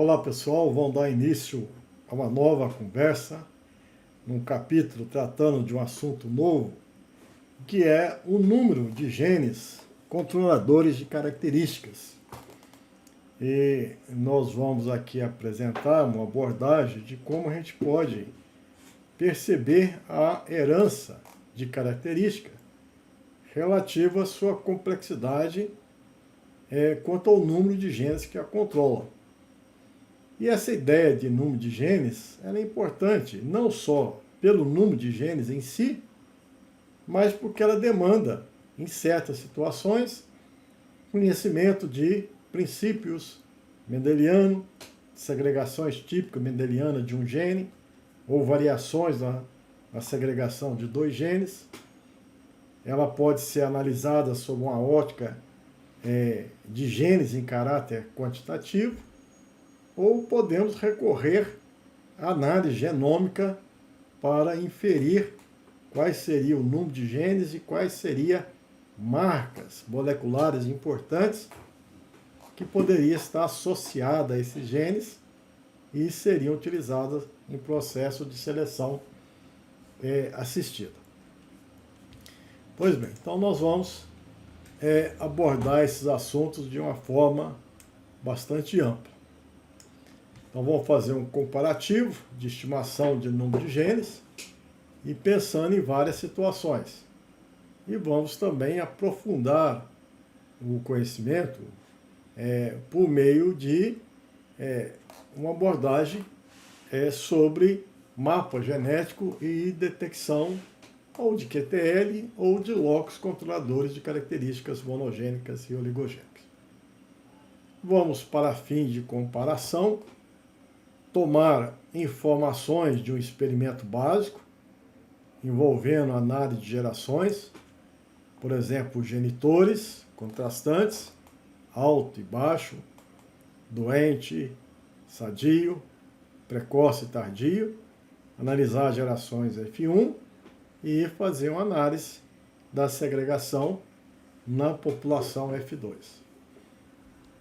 Olá pessoal, vamos dar início a uma nova conversa, num capítulo tratando de um assunto novo, que é o número de genes controladores de características. E nós vamos aqui apresentar uma abordagem de como a gente pode perceber a herança de característica relativa à sua complexidade quanto ao número de genes que a controlam. E essa ideia de número de genes ela é importante, não só pelo número de genes em si, mas porque ela demanda, em certas situações, conhecimento de princípios mendelianos, segregações típicas mendelianas de um gene, ou variações na segregação de dois genes. Ela pode ser analisada sob uma ótica de genes em caráter quantitativo, ou podemos recorrer à análise genômica para inferir quais seria o número de genes e quais seriam marcas moleculares importantes que poderiam estar associadas a esses genes e seriam utilizadas em processo de seleção assistida. Pois bem, então nós vamos abordar esses assuntos de uma forma bastante ampla. Então vamos fazer um comparativo de estimação de número de genes e pensando em várias situações. E vamos também aprofundar o conhecimento por meio de uma abordagem sobre mapa genético e detecção ou de QTL ou de locos controladores de características monogênicas e oligogênicas. Vamos, para fins de comparação, tomar informações de um experimento básico, envolvendo análise de gerações, por exemplo, genitores, contrastantes, alto e baixo, doente, sadio, precoce e tardio, analisar gerações F1 e fazer uma análise da segregação na população F2.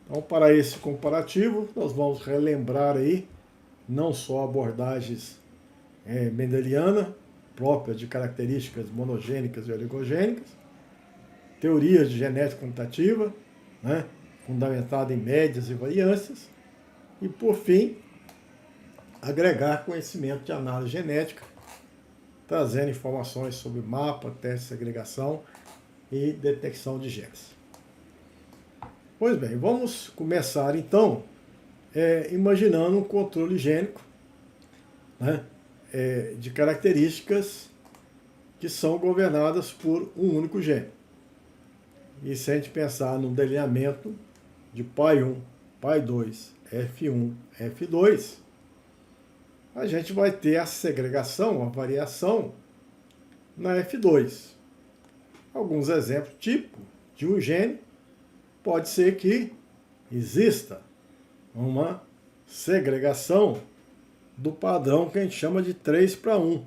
Então, para esse comparativo, nós vamos relembrar aí não só abordagens mendelianas, próprias de características monogênicas e oligogênicas, teorias de genética quantitativa, fundamentada em médias e variâncias, e, por fim, agregar conhecimento de análise genética, trazendo informações sobre mapa, teste de segregação e detecção de genes. Pois bem, vamos começar então imaginando um controle gênico de características que são governadas por um único gene. E se a gente pensar num delineamento de pai 1, pai 2, F1, F2, a gente vai ter a segregação, a variação na F2. Alguns exemplos típicos de um gene pode ser que exista uma segregação do padrão que a gente chama de 3:1.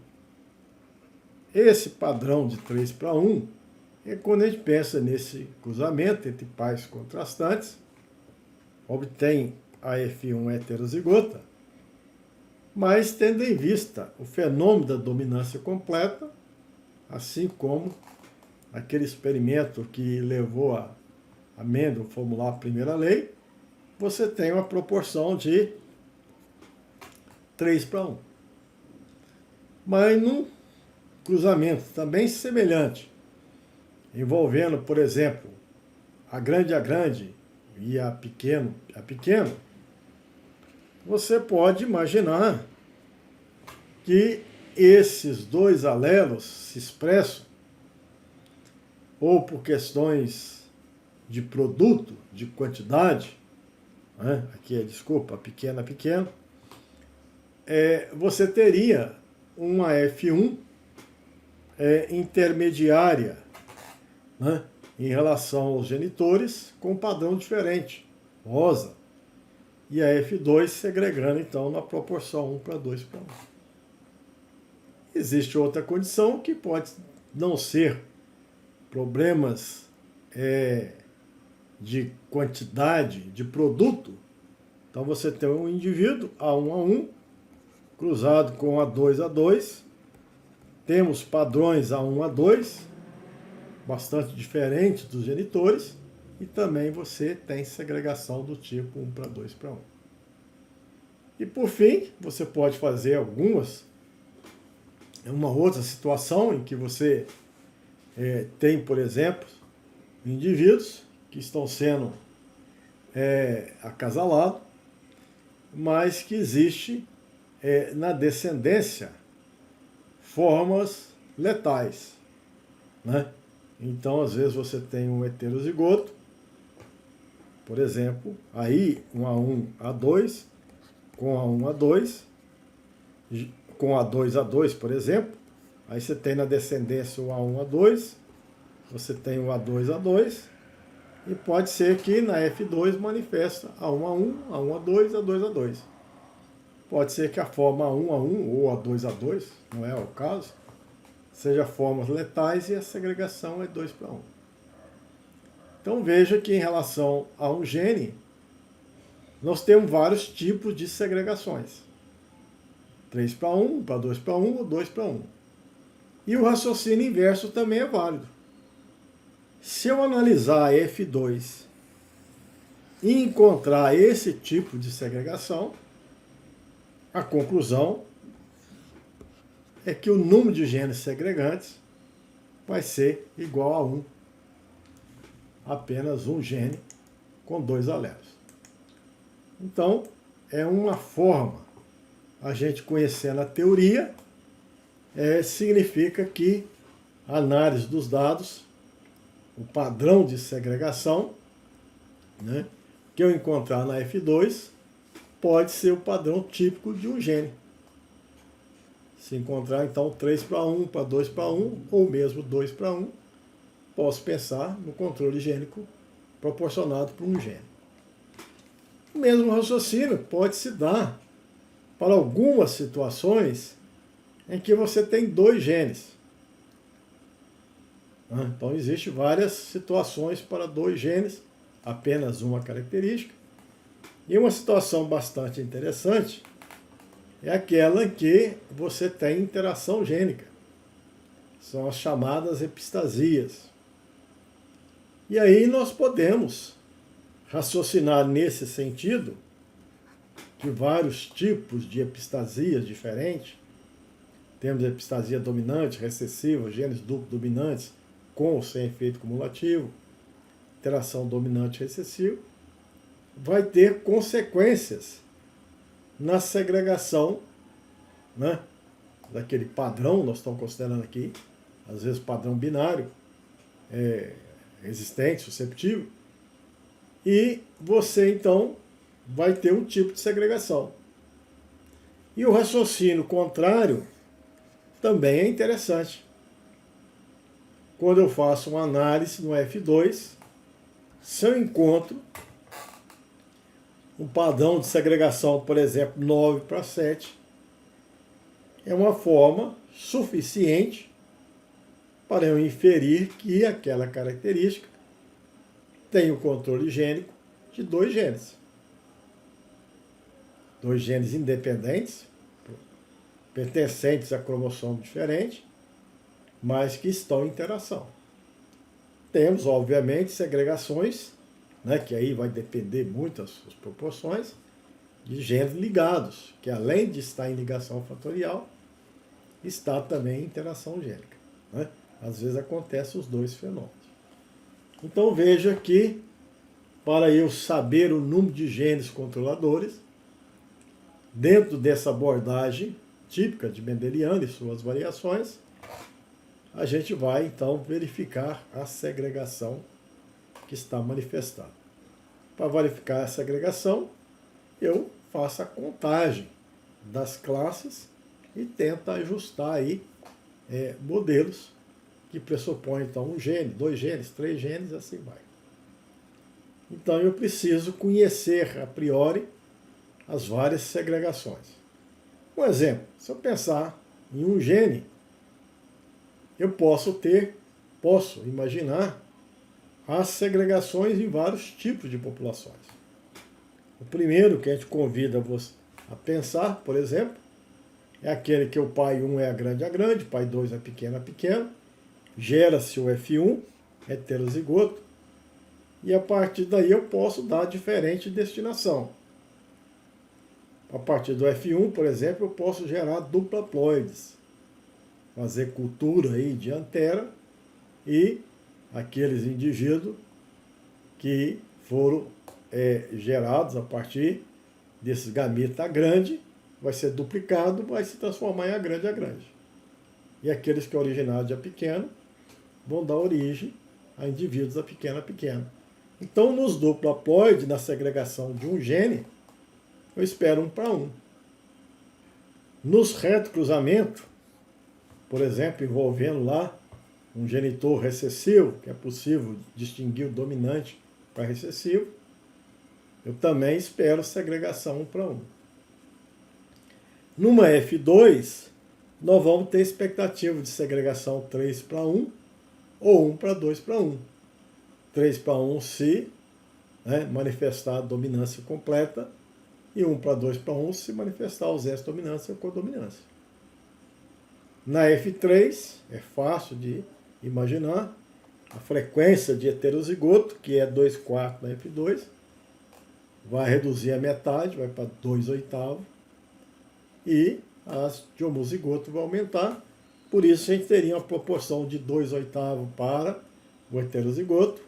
Esse padrão de 3:1 é quando a gente pensa nesse cruzamento entre pais contrastantes, obtém a F1 heterozigota, mas tendo em vista o fenômeno da dominância completa, assim como aquele experimento que levou a Mendel a formular a primeira lei, você tem uma proporção de 3:1. Mas num cruzamento também semelhante, envolvendo, por exemplo, a grande e a pequeno, você pode imaginar que esses dois alelos se expressam ou por questões de produto, de quantidade, aqui desculpa, pequeno, você teria uma F1 intermediária em relação aos genitores com um padrão diferente, rosa, e a F2 segregando então na proporção 1:2:1. Existe outra condição que pode não ser problemas de quantidade de produto, Então você tem um indivíduo A1A1 cruzado com A2A2. Temos padrões A1A2, bastante diferentes dos genitores, e também você tem segregação do tipo 1:2:1. E por fim, você pode fazer uma outra situação em que você tem, por exemplo, indivíduos que estão sendo acasalados, mas que existe na descendência formas letais, né? Então, às vezes, você tem um heterozigoto, por exemplo, aí um A1A2 com A1A2, com A2A2, por exemplo, aí você tem na descendência o A1A2, você tem o A2A2, e pode ser que na F2 manifesta A1A1, A1A2, A2A2. Pode ser que a forma A1A1 ou A2A2, não é o caso, seja formas letais e a segregação é 2:1. Então veja que em relação a um gene, nós temos vários tipos de segregações. 3:1, 2:1 ou 2:1. E o raciocínio inverso também é válido. Se eu analisar a F2 e encontrar esse tipo de segregação, a conclusão é que o número de genes segregantes vai ser igual a 1. Apenas um gene com 2 alelos. Então, é uma forma, a gente conhecendo a teoria, significa que a análise dos dados, o padrão de segregação, né, que eu encontrar na F2, pode ser o padrão típico de um gene. Se encontrar, então, 3:1, 2:1, ou mesmo 2:1, posso pensar no controle gênico proporcionado por um gene. O mesmo raciocínio pode se dar para algumas situações em que você tem 2 genes. Então, existem várias situações para 2 genes, apenas uma característica. E uma situação bastante interessante é aquela em que você tem interação gênica. São as chamadas epistasias. E aí nós podemos raciocinar nesse sentido de vários tipos de epistasias diferentes. Temos epistasia dominante, recessiva, genes duplo dominantes, com ou sem efeito cumulativo, interação dominante-recessiva. Vai ter consequências na segregação, né, daquele padrão, nós estamos considerando aqui, às vezes padrão binário, existente, susceptível, e você então vai ter um tipo de segregação. E o raciocínio contrário também é interessante. Quando eu faço uma análise no F2, se eu encontro um padrão de segregação, por exemplo, 9:7, é uma forma suficiente para eu inferir que aquela característica tem o controle gênico de 2 genes. 2 genes independentes, pertencentes a cromossomo diferente, mas que estão em interação. Temos, obviamente, segregações, né, que aí vai depender muito das suas proporções, de genes ligados, que além de estar em ligação fatorial, está também em interação gênica, né? Às vezes acontecem os 2 fenômenos. Então veja que, para eu saber o número de genes controladores, dentro dessa abordagem típica de Mendeliano e suas variações, a gente vai então verificar a segregação que está manifestada. Para verificar a segregação, eu faço a contagem das classes e tento ajustar aí modelos que pressupõem então um gene, 2 genes, 3 genes, assim vai. Então eu preciso conhecer a priori as várias segregações. Um exemplo, se eu pensar em um gene, eu posso imaginar as segregações em vários tipos de populações. O primeiro que a gente convida você a pensar, por exemplo, é aquele que o pai 1 é a grande, pai 2 é pequeno, gera-se o F1, heterozigoto, e a partir daí eu posso dar diferente destinação. A partir do F1, por exemplo, eu posso gerar duplaploides, fazer cultura aí de antera e aqueles indivíduos que foram gerados a partir desses gametas grande, vai ser duplicado, vai se transformar em A grande. E aqueles que originaram de A pequeno vão dar origem a indivíduos A pequeno. Então, nos duplaploides, na segregação de um gene, eu espero 1 para 1. Nos retrocruzamentos, por exemplo, envolvendo lá um genitor recessivo, que é possível distinguir o dominante para recessivo, eu também espero segregação 1 para 1. Numa F2, nós vamos ter expectativa de segregação 3 para 1 ou 1 para 2 para 1. 3 para 1 se manifestar a dominância completa e 1 para 2 para 1 se manifestar a ausência de dominância ou codominância. Na F3, é fácil de imaginar, a frequência de heterozigoto, que é 2/4 na F2, vai reduzir a metade, vai para 2/8, e as de homozigoto vão aumentar. Por isso a gente teria uma proporção de 2/8 para o heterozigoto,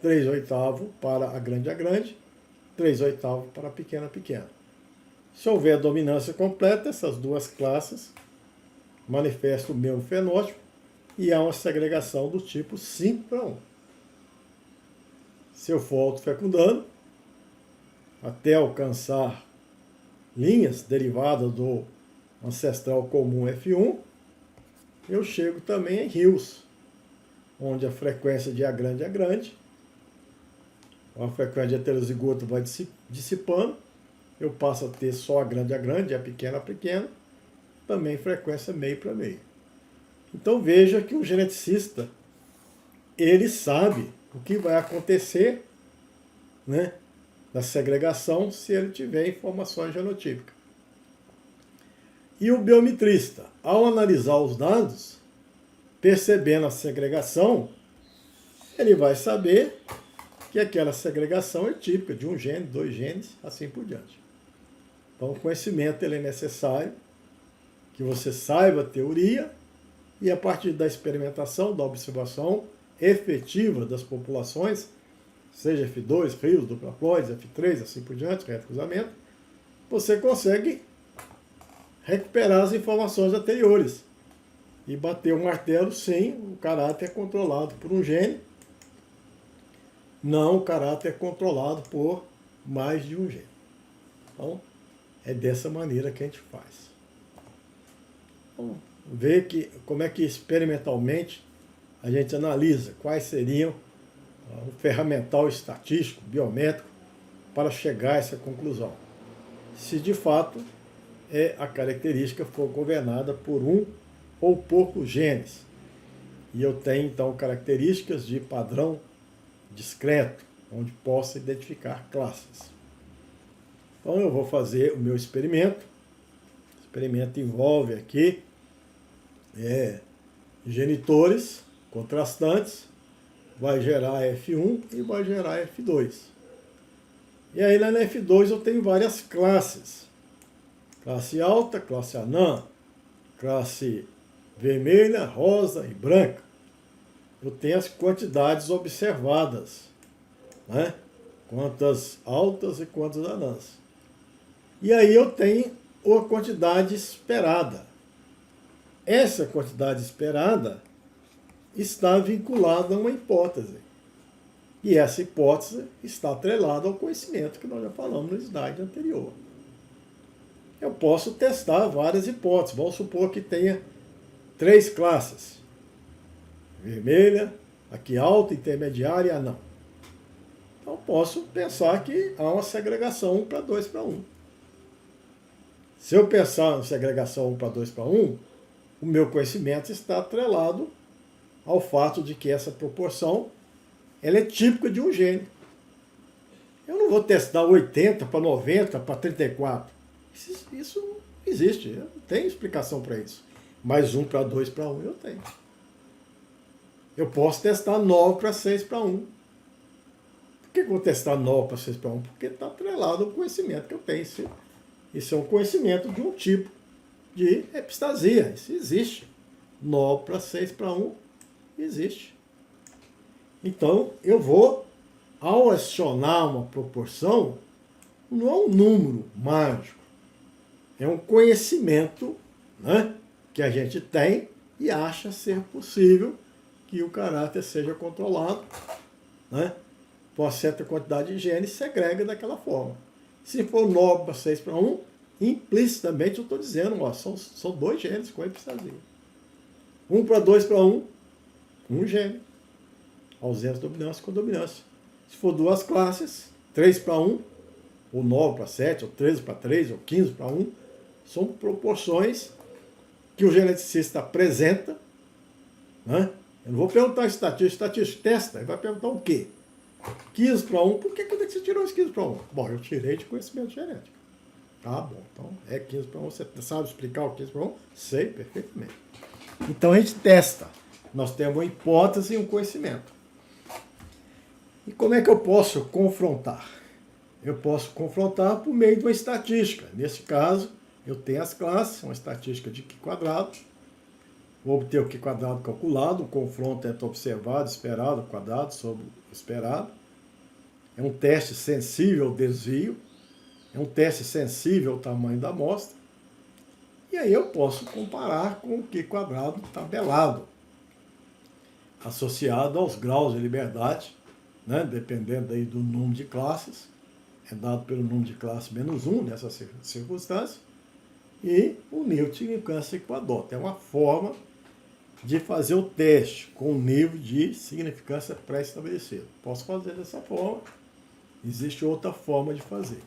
3/8 para a grande, 3/8 para a pequena. Se houver dominância completa, essas duas classes manifestam o mesmo fenótipo e há uma segregação do tipo 5 para 1. Se eu for autofecundando, até alcançar linhas derivadas do ancestral comum F1, eu chego também em rios, onde a frequência de A grande, a frequência de heterozigoto vai dissipando, eu passo a ter só A grande, A pequena, também frequência meio para meio. Então veja que o geneticista, ele sabe o que vai acontecer, da segregação se ele tiver informações genotípicas. E o biometrista, ao analisar os dados, percebendo a segregação, ele vai saber que aquela segregação é típica de um gene, 2 genes, assim por diante. Então o conhecimento ele é necessário, que você saiba a teoria, e a partir da experimentação, da observação efetiva das populações, seja F2, rios, duplaploides, F3, assim por diante, retrocruzamento, você consegue recuperar as informações anteriores e bater o martelo, sim, o caráter é controlado por um gene, não o caráter é controlado por mais de um gene. Então, é dessa maneira que a gente faz. Vamos ver como é que experimentalmente a gente analisa quais seriam o ferramental estatístico, biométrico, para chegar a essa conclusão. Se de fato a característica for governada por um ou poucos genes. E eu tenho então características de padrão discreto, onde possa identificar classes. Então eu vou fazer o meu experimento. O experimento envolve aqui genitores contrastantes, vai gerar F1 e vai gerar F2. E aí na F2 eu tenho várias classes. Classe alta, classe anã, classe vermelha, rosa e branca. Eu tenho as quantidades observadas, quantas altas e quantas anãs. E aí eu tenho a quantidade esperada. Essa quantidade esperada está vinculada a uma hipótese. E essa hipótese está atrelada ao conhecimento que nós já falamos no slide anterior. Eu posso testar várias hipóteses. Vamos supor que tenha 3 classes. Vermelha, aqui alta, intermediária e anã. Então posso pensar que há uma segregação 1 para 2 para 1. Se eu pensar em segregação 1 para 2 para 1, o meu conhecimento está atrelado ao fato de que essa proporção ela é típica de um gene. Eu não vou testar 80 para 90 para 34. Isso não existe, eu não tenho explicação para isso. Mas 1 para 2 para 1 eu tenho. Eu posso testar 9 para 6 para 1. Por que eu vou testar 9 para 6 para 1? Porque está atrelado ao conhecimento que eu tenho. Isso é um conhecimento de um tipo de epistasia. Isso existe. 9 para 6 para 1 existe. Então, eu vou, ao acionar uma proporção, não é um número mágico. É um conhecimento, né, que a gente tem e acha ser possível que o caráter seja controlado, né, por uma certa quantidade de genes, segrega daquela forma. Se for 9 para 6 para 1, implicitamente eu estou dizendo, ó, são 2 genes com epistasia. 1 para 2 para 1, um gene. Ausência, dominância com dominância. Se for 2 classes, 3 para 1, ou 9 para 7, ou 13 para 3, ou 15 para 1, são proporções que o geneticista apresenta, né? Eu não vou perguntar ao estatístico testa, ele vai perguntar o quê? 15 para 1, por que você tirou esse 15 para 1? Bom, eu tirei de conhecimento genético. Tá bom, então é 15 para 1, você sabe explicar o 15 para 1? Sei perfeitamente. Então a gente testa. Nós temos uma hipótese e um conhecimento. E como é que eu posso confrontar? Eu posso confrontar por meio de uma estatística. Nesse caso, eu tenho as classes, uma estatística de Q quadrado. Vou obter o Q quadrado calculado, o confronto entre observado, esperado, quadrado sobre o esperado. É um teste sensível ao desvio. É um teste sensível ao tamanho da amostra. E aí eu posso comparar com o Q quadrado tabelado, associado aos graus de liberdade, né, dependendo aí do número de classes, é dado pelo número de classe menos 1 nessa circunstância, e o nível de significância que eu adoto. É uma forma de fazer o teste com o nível de significância pré-estabelecido. Posso fazer dessa forma, existe outra forma de fazer.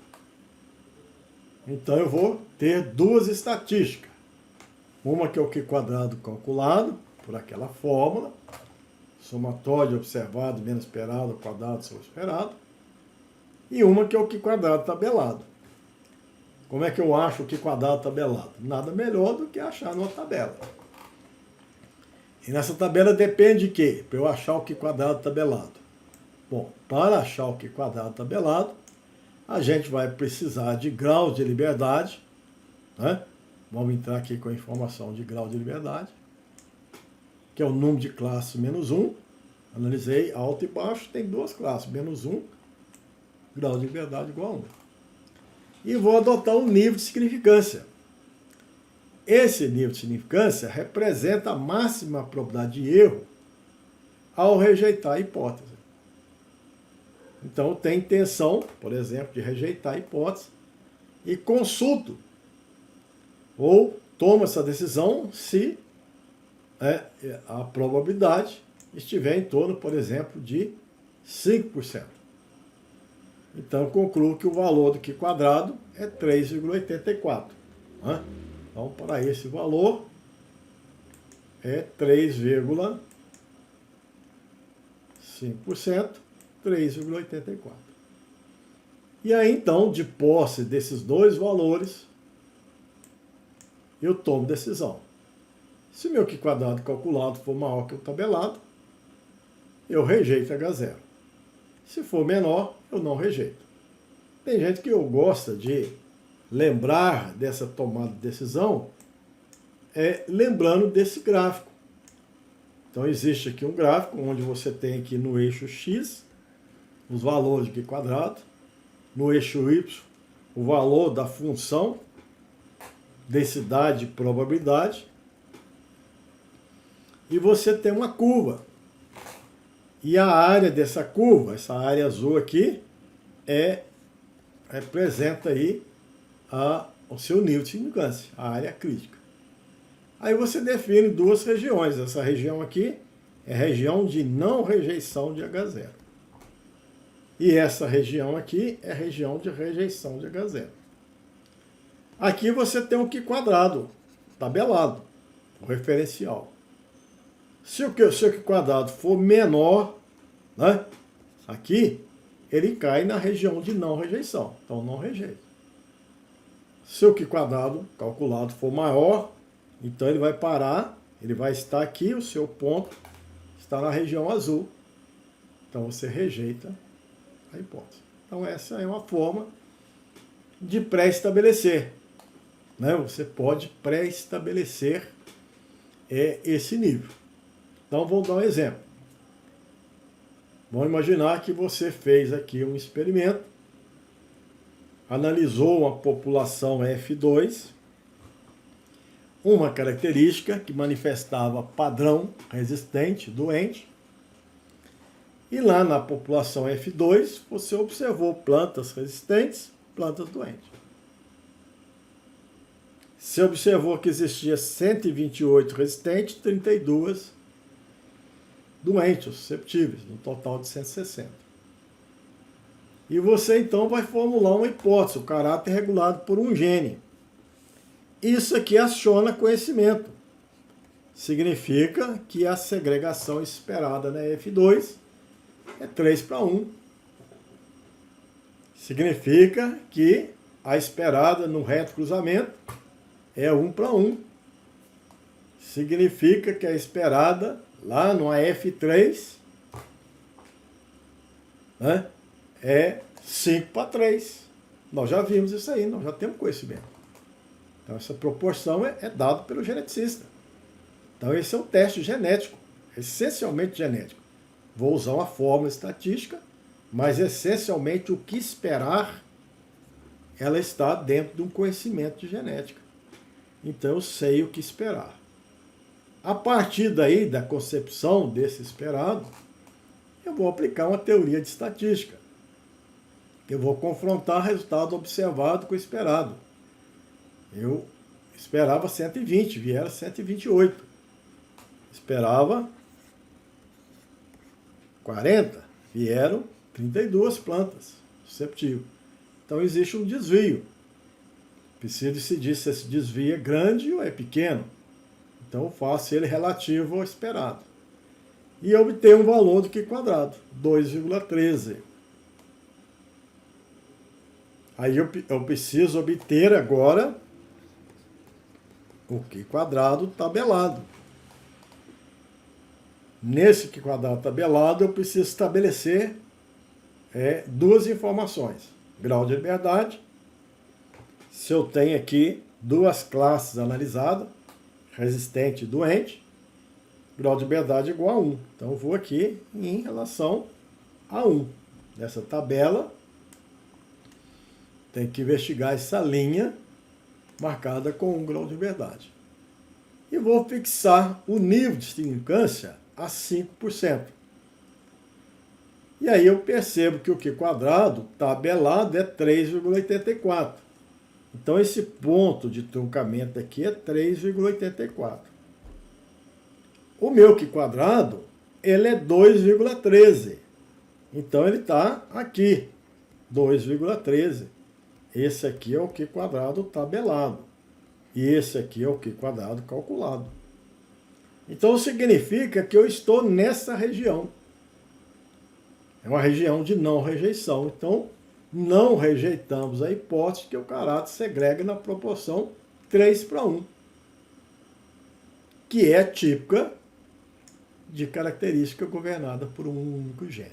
Então eu vou ter 2 estatísticas. Uma que é o Q quadrado calculado, por aquela fórmula, somatório de observado menos esperado, quadrado sobre esperado, e uma que é o Q quadrado tabelado. Como é que eu acho o Q quadrado tabelado? Nada melhor do que achar numa tabela. E nessa tabela depende de quê? Para eu achar o Q quadrado tabelado. Bom, para achar o Q quadrado tabelado, a gente vai precisar de graus de liberdade, né? Vamos entrar aqui com a informação de grau de liberdade, que é o número de classe menos 1. Analisei alto e baixo, tem 2 classes, menos 1, grau de liberdade igual a 1. E vou adotar um nível de significância. Esse nível de significância representa a máxima probabilidade de erro ao rejeitar a hipótese. Então, eu tenho intenção, por exemplo, de rejeitar a hipótese e consulto ou tomo essa decisão se a probabilidade estiver em torno, por exemplo, de 5%. Então, eu concluo que o valor do Q quadrado é 3,84. Né? Então, para esse valor, é 3,5%, 3,84. E aí, então, de posse desses 2 valores, eu tomo decisão. Se meu Q quadrado calculado for maior que o tabelado, eu rejeito H0. Se for menor, eu não rejeito. Tem gente que gosta de lembrar dessa tomada de decisão lembrando desse gráfico. Então, existe aqui um gráfico onde você tem aqui no eixo X os valores de Q quadrado, no eixo Y o valor da função densidade e probabilidade, e você tem uma curva. E a área dessa curva, essa área azul aqui, representa aí o seu nível de significância, a área crítica. Aí você define 2 regiões. Essa região aqui é região de não rejeição de H0. E essa região aqui é região de rejeição de H0. Aqui você tem um Q quadrado tabelado, o referencial. Se o seu Q quadrado for menor, né, aqui, ele cai na região de não rejeição. Então, não rejeita. Se o Q quadrado calculado for maior, então ele vai parar, ele vai estar aqui, o seu ponto está na região azul. Então, você rejeita a hipótese. Então, essa é uma forma de pré-estabelecer. Né? Você pode pré-estabelecer esse nível. Então, vou dar um exemplo. Vamos imaginar que você fez aqui um experimento, analisou uma população F2, uma característica que manifestava padrão resistente, doente, e lá na população F2 você observou plantas resistentes, plantas doentes. Você observou que existia 128 resistentes, 32 doentes, susceptíveis, no total de 160. E você então vai formular uma hipótese, o caráter regulado por um gene. Isso aqui aciona conhecimento. Significa que a segregação esperada na F2 é 3:1. Significa que a esperada no reto cruzamento é 1:1. Significa que a esperada lá no F3, né, é 5:3. Nós já vimos isso aí, nós já temos conhecimento. Então, essa proporção é dada pelo geneticista. Então, esse é um teste genético, essencialmente genético. Vou usar uma fórmula estatística, mas essencialmente o que esperar, ela está dentro de um conhecimento de genética. Então, eu sei o que esperar. A partir daí, da concepção desse esperado, eu vou aplicar uma teoria de estatística. Eu vou confrontar o resultado observado com o esperado. Eu esperava 120, vieram 128. Esperava 40, vieram 32 plantas susceptíveis. Então existe um desvio. Precisa decidir se esse desvio é grande ou é pequeno. Então eu faço ele relativo ao esperado. E eu obtenho um valor do Q quadrado, 2,13. Aí eu preciso obter agora o Q quadrado tabelado. Nesse Q quadrado tabelado, eu preciso estabelecer duas informações. Grau de liberdade. Se eu tenho aqui duas classes analisadas, resistente e doente, grau de liberdade é igual a 1. Então, eu vou aqui em relação a 1. Nessa tabela, tem que investigar essa linha marcada com 1 grau de liberdade. E vou fixar o nível de significância a 5%. E aí eu percebo que o Q quadrado tabelado é 3,84. Então esse ponto de truncamento aqui é 3,84. O meu Q quadrado, ele é 2,13. Então ele está aqui, 2,13. Esse aqui é o Q quadrado tabelado. E esse aqui é o Q quadrado calculado. Então significa que eu estou nessa região. É uma região de não rejeição. Então, não rejeitamos a hipótese que o caráter segrega na proporção 3:1, que é típica de característica governada por um único gene.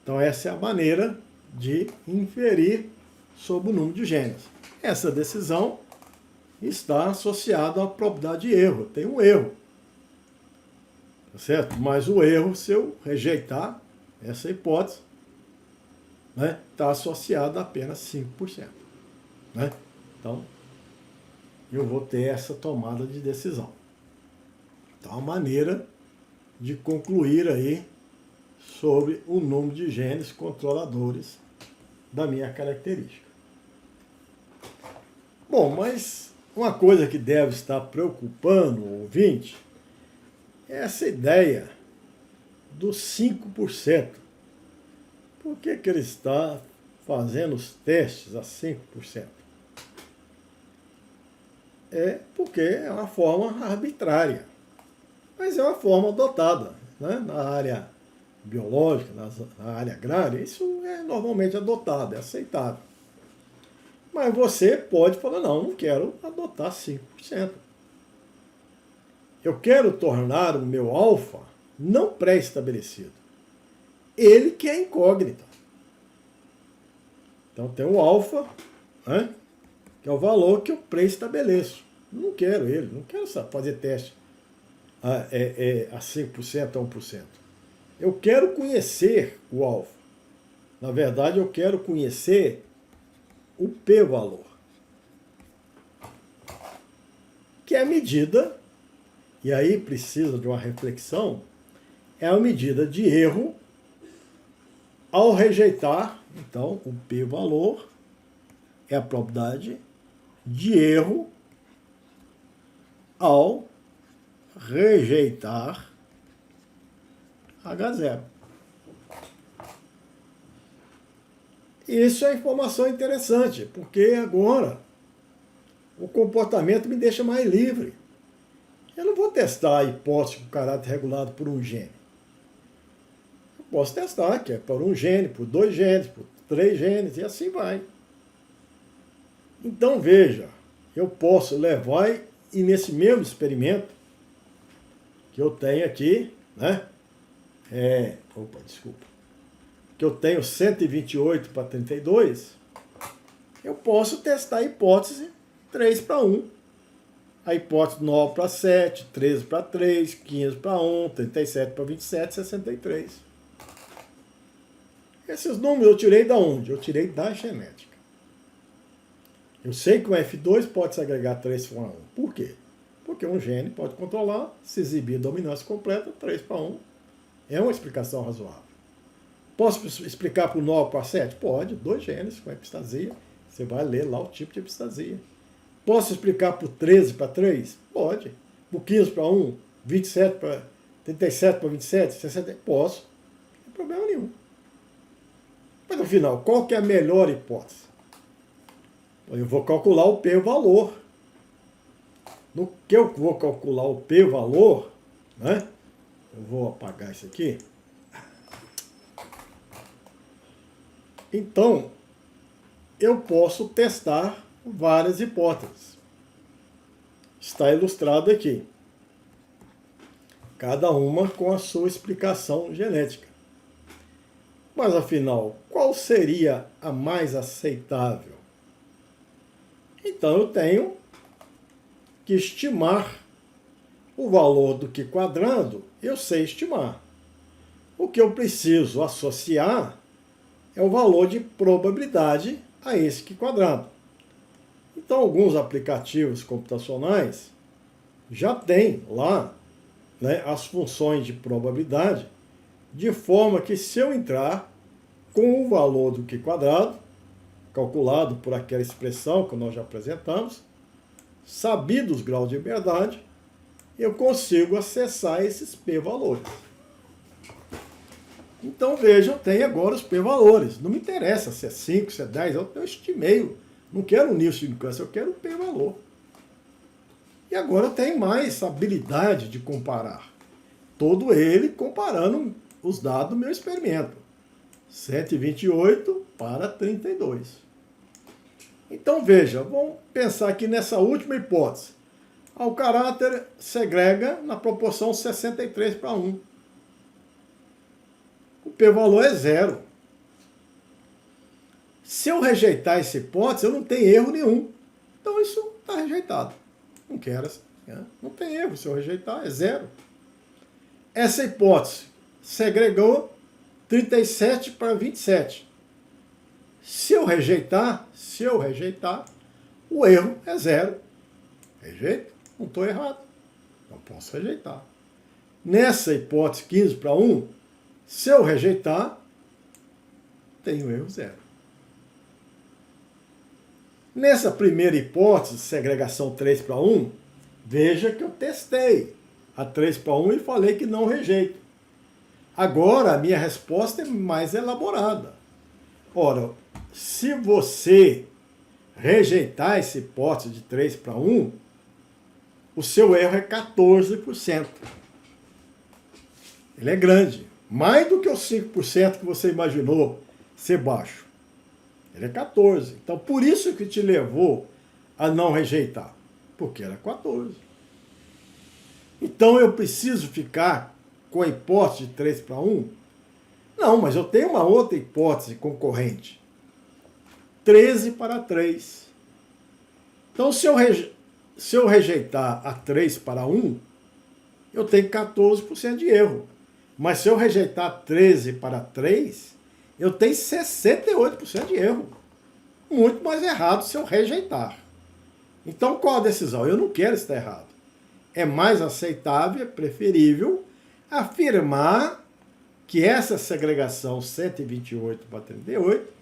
Então, essa é a maneira de inferir sobre o número de genes. Essa decisão está associada à probabilidade de erro. Tem um erro, tá certo? Mas o erro, se eu rejeitar essa hipótese, né, está associado a apenas 5%. Né? Então, eu vou ter essa tomada de decisão. Então, a maneira de concluir aí sobre o número de genes controladores da minha característica. Bom, mas uma coisa que deve estar preocupando o ouvinte é essa ideia dos 5%. Por que ele está fazendo os testes a 5%? É porque é uma forma arbitrária, mas é uma forma adotada, né, na área biológica, na área agrária, isso é normalmente adotado, é aceitável. Mas você pode falar, não quero adotar 5%. Eu quero tornar o meu alfa não pré-estabelecido. Ele que é incógnita. Então tem o alfa, né, que é o valor que eu pré-estabeleço. Não quero ele, não quero fazer teste a 5%, a 1%. Eu quero conhecer o alfa. Na verdade, eu quero conhecer o p-valor, que é a medida, e aí precisa de uma reflexão, é a medida de erro ao rejeitar. Então, o p-valor é a probabilidade de erro ao rejeitar H0. Isso é informação interessante, porque agora o comportamento me deixa mais livre. Eu não vou testar a hipótese do caráter regulado por um gene. Eu posso testar que é por um gene, por 2 genes, por 3 genes, e assim vai. Então, veja, eu posso levar e nesse mesmo experimento que eu tenho aqui, né? Que eu tenho 128 para 32, eu posso testar a hipótese 3:1. A hipótese 9 para 7, 13 para 3, 15 para 1, 37 para 27, 63. Esses números eu tirei da onde? Eu tirei da genética. Eu sei que o F2 pode se agregar 3:1. Por quê? Porque um gene pode controlar, se exibir dominância completa, 3:1. É uma explicação razoável. Posso explicar para o 9 para 7? Pode, 2 genes com epistasia. Você vai ler lá o tipo de epistasia. Posso explicar para o 13 para 3? Pode. Para o 15 para 1, 27 para 37 para 27, 60? Posso. Não tem problema nenhum. Mas no final, qual que é a melhor hipótese? Eu vou calcular o p-valor. No que eu vou calcular o p-valor, né? Eu vou apagar isso aqui. Então, eu posso testar várias hipóteses. Está ilustrado aqui. Cada uma com a sua explicação genética. Mas, afinal, qual seria a mais aceitável? Então, eu tenho que estimar o valor do Q quadrado, eu sei estimar. O que eu preciso associar é o valor de probabilidade a esse Q quadrado. Então, alguns aplicativos computacionais já têm lá, né, as funções de probabilidade, de forma que se eu entrar com o valor do Q quadrado, calculado por aquela expressão que nós já apresentamos, sabidos os graus de liberdade, eu consigo acessar esses p-valores. Então, veja, eu tenho agora os p-valores. Não me interessa se é 5, se é 10, eu estimei. Não quero o nível de câncer, eu quero o p-valor. E agora eu tenho mais habilidade de comparar. Todo ele comparando os dados do meu experimento. 128 para 32. Então, veja, vamos pensar aqui nessa última hipótese. O caráter segrega na proporção 63 para 1. O p-valor é 0. Se eu rejeitar essa hipótese, eu não tenho erro nenhum. Então isso está rejeitado. Não quero, né? Não tem erro se eu rejeitar, é 0. Essa hipótese segregou 37 para 27. Se eu rejeitar, o erro é 0. Rejeito? Não estou errado. Não posso rejeitar. Nessa hipótese 15 para 1, se eu rejeitar, tenho erro 0. Nessa primeira hipótese, segregação 3 para 1, veja que eu testei a 3 para 1 e falei que não rejeito. Agora, a minha resposta é mais elaborada. Ora, se você rejeitar essa hipótese de 3 para 1, o seu erro é 14%. Ele é grande, mais do que os 5% que você imaginou ser baixo. Ele é 14. Então, por isso que te levou a não rejeitar, porque era 14. Então, eu preciso ficar com a hipótese de 3 para 1? Não, mas eu tenho uma outra hipótese concorrente. 13 para 3. Então, se eu rejeitar a 3 para 1, eu tenho 14% de erro. Mas se eu rejeitar 13 para 3, eu tenho 68% de erro. Muito mais errado se eu rejeitar. Então, qual a decisão? Eu não quero estar errado. É mais aceitável, é preferível afirmar que essa segregação 128 para 38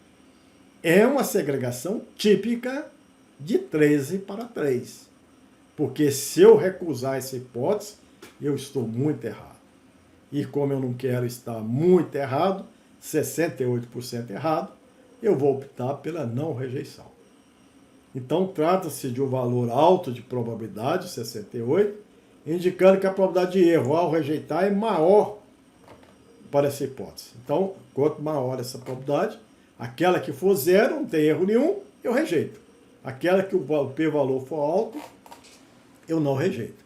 é uma segregação típica de 13 para 3. Porque se eu recusar essa hipótese, eu estou muito errado. E como eu não quero estar muito errado, 68% errado, eu vou optar pela não rejeição. Então, trata-se de um valor alto de probabilidade, 68, indicando que a probabilidade de erro ao rejeitar é maior para essa hipótese. Então, quanto maior essa probabilidade, aquela que for zero, não tem erro nenhum, eu rejeito. Aquela que o p-valor for alto, eu não rejeito.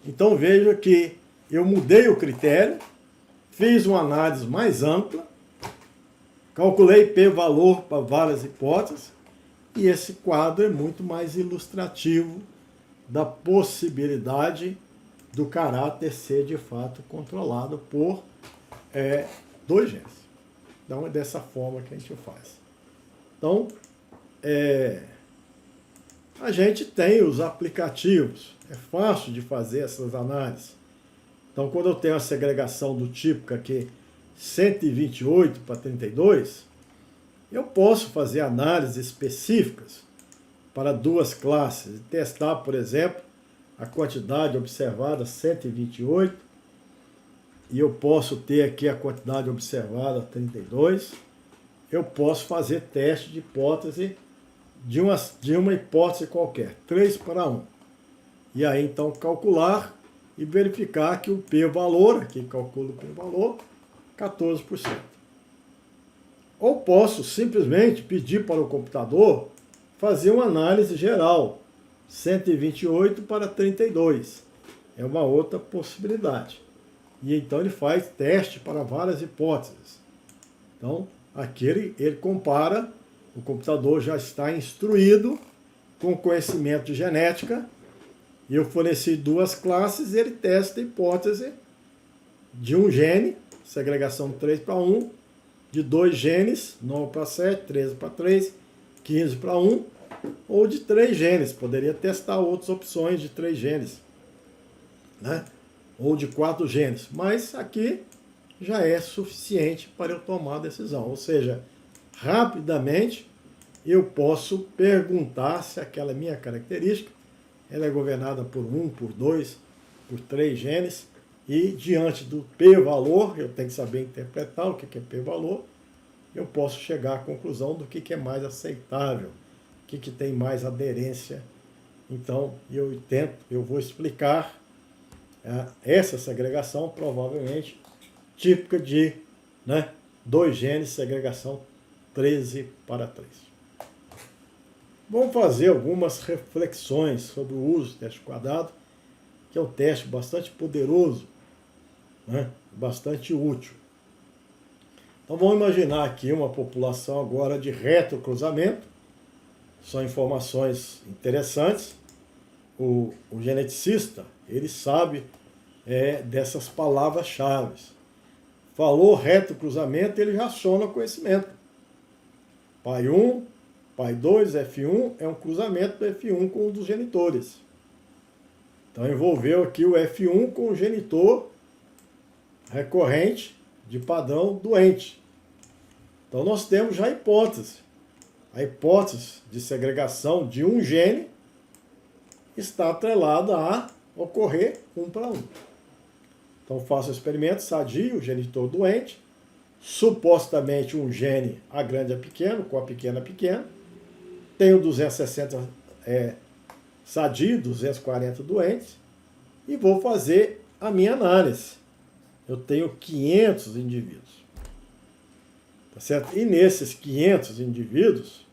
Então, veja que eu mudei o critério, fiz uma análise mais ampla, calculei p-valor para várias hipóteses, e esse quadro é muito mais ilustrativo da possibilidade do caráter ser de fato controlado por dois genes. Então é dessa forma que a gente faz. Então, a gente tem os aplicativos, é fácil de fazer essas análises. Então, quando eu tenho a segregação do típico aqui, 128 para 32, eu posso fazer análises específicas para duas classes, testar, por exemplo, a quantidade observada 128, e eu posso ter aqui a quantidade observada 32. Eu posso fazer teste de hipótese de uma hipótese qualquer, 3 para 1. E aí, então, calcular e verificar que o p-valor, aqui calculo o p-valor, 14%. Ou posso simplesmente pedir para o computador fazer uma análise geral, 128 para 32. É uma outra possibilidade. E então ele faz teste para várias hipóteses. Então, aqui ele compara, o computador já está instruído com conhecimento de genética, e eu forneci duas classes, ele testa a hipótese de um gene, segregação 3 para 1, de dois genes, 9 para 7, 13 para 3, 15 para 1, ou de 3 genes. Poderia testar outras opções de 3 genes, né? Ou de 4 genes. Mas aqui já é suficiente para eu tomar a decisão. Ou seja, rapidamente eu posso perguntar se aquela minha característica ela é governada por 1, por 2, por 3 genes. E diante do p-valor, eu tenho que saber interpretar o que é p-valor, eu posso chegar à conclusão do que é mais aceitável, o que tem mais aderência. Então, eu vou explicar essa segregação, provavelmente típica de 2 genes, segregação 13 para 3. Vamos fazer algumas reflexões sobre o uso do teste quadrado, que é um teste bastante poderoso, bastante útil. Então vamos imaginar aqui uma população agora de retrocruzamento. São informações interessantes. O geneticista, ele sabe dessas palavras-chave. Falou retrocruzamento, ele já aciona o conhecimento. Pai 1, pai 2, F1 é um cruzamento do F1 com um dos genitores. Então envolveu aqui o F1 com o genitor recorrente de padrão doente. Então nós temos já a hipótese. A hipótese de segregação de um gene está atrelada a ocorrer 1 para 1. Então faço o experimento sadio, genitor doente, supostamente um gene A grande a pequeno, com a pequena a pequeno. Tenho 260 sadio, 240 doentes, e vou fazer a minha análise. eu tenho 500 indivíduos. Tá certo? E nesses 500 indivíduos,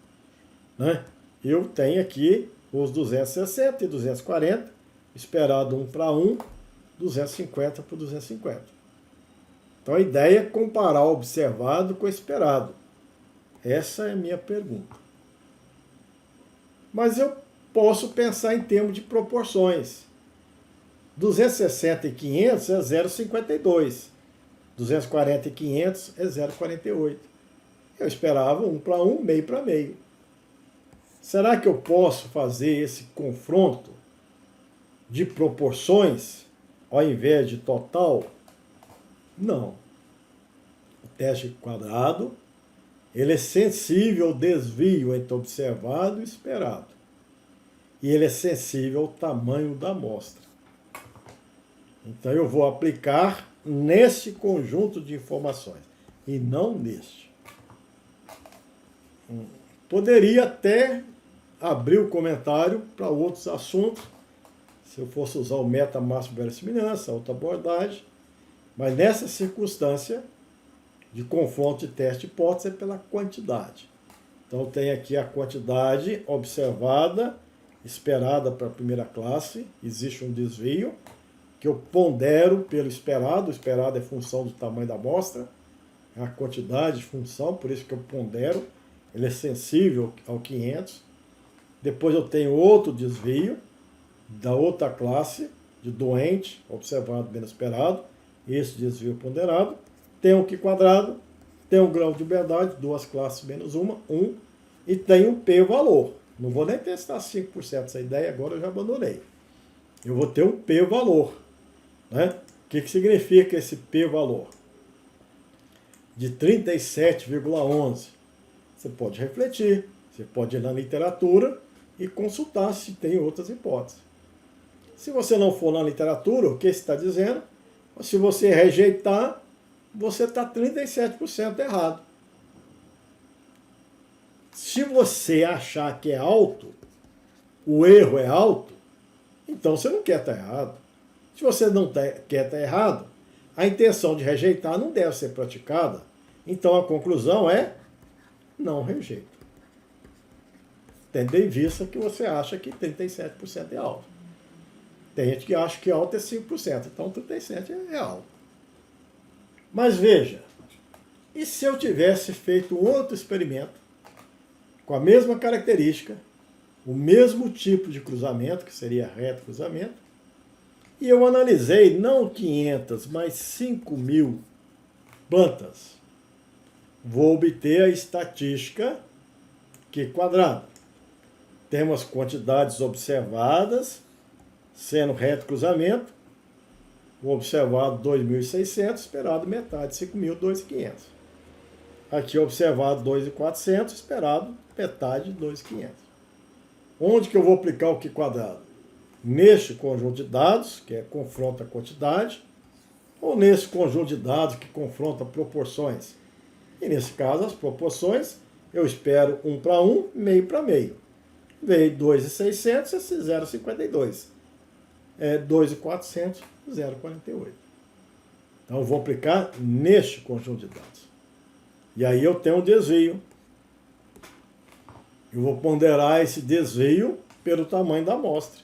né, eu tenho aqui os 260 e 240, esperado 1 para 1, 250 para 250. Então a ideia é comparar o observado com o esperado. Essa é a minha pergunta. Mas eu posso pensar em termos de proporções. 260 e 500 é 0,52. 240 e 500 é 0,48. Eu esperava 1 para 1, meio para meio. Será que eu posso fazer esse confronto de proporções ao invés de total? Não. O teste quadrado, ele é sensível ao desvio entre observado e esperado. E ele é sensível ao tamanho da amostra. Então eu vou aplicar nesse conjunto de informações e não neste. Poderia até abrir o comentário para outros assuntos, se eu fosse usar o meta máximo de verossimilhança, outra abordagem, mas nessa circunstância de confronto de teste de hipótese é pela quantidade. Então tem aqui a quantidade observada, esperada para a primeira classe, existe um desvio, que eu pondero pelo esperado. O esperado é função do tamanho da amostra, é a quantidade de função, por isso que eu pondero, ele é sensível ao 500. Depois eu tenho outro desvio da outra classe, de doente, observado menos esperado, esse desvio ponderado. Tem o Q quadrado, tem o grau de liberdade, duas classes menos uma, 1, e tem o p-valor. Não vou nem testar 5% essa ideia, agora eu já abandonei. Eu vou ter um p-valor. Né? O que significa esse p-valor? De 37,11. Você pode refletir, você pode ir na literatura e consultar se tem outras hipóteses. Se você não for na literatura, o que está dizendo? Se você rejeitar, você está 37% errado. Se você achar que é alto, o erro é alto, então você não quer estar errado. Se você não quer estar errado, a intenção de rejeitar não deve ser praticada. Então a conclusão é: não rejeito. Tendo em vista que você acha que 37% é alto. Tem gente que acha que alto é 5%, então 37% é alto. Mas veja, e se eu tivesse feito outro experimento, com a mesma característica, o mesmo tipo de cruzamento, que seria reto cruzamento, e eu analisei não 500, mas 5.000 plantas, vou obter a estatística Q quadrado. Temos quantidades observadas, sendo reto cruzamento, o observado 2.600, esperado metade, 5.000, 2.500. Aqui observado 2.400, esperado metade, 2.500. Onde que eu vou aplicar o Q quadrado? Neste conjunto de dados, que confronta a quantidade, ou nesse conjunto de dados que confronta proporções? E nesse caso, as proporções, eu espero 1 para 1, meio para meio. Veio 2.600, esse 0,52. 2.400, 0,48. Então, eu vou aplicar neste conjunto de dados. E aí eu tenho um desvio. Eu vou ponderar esse desvio pelo tamanho da amostra.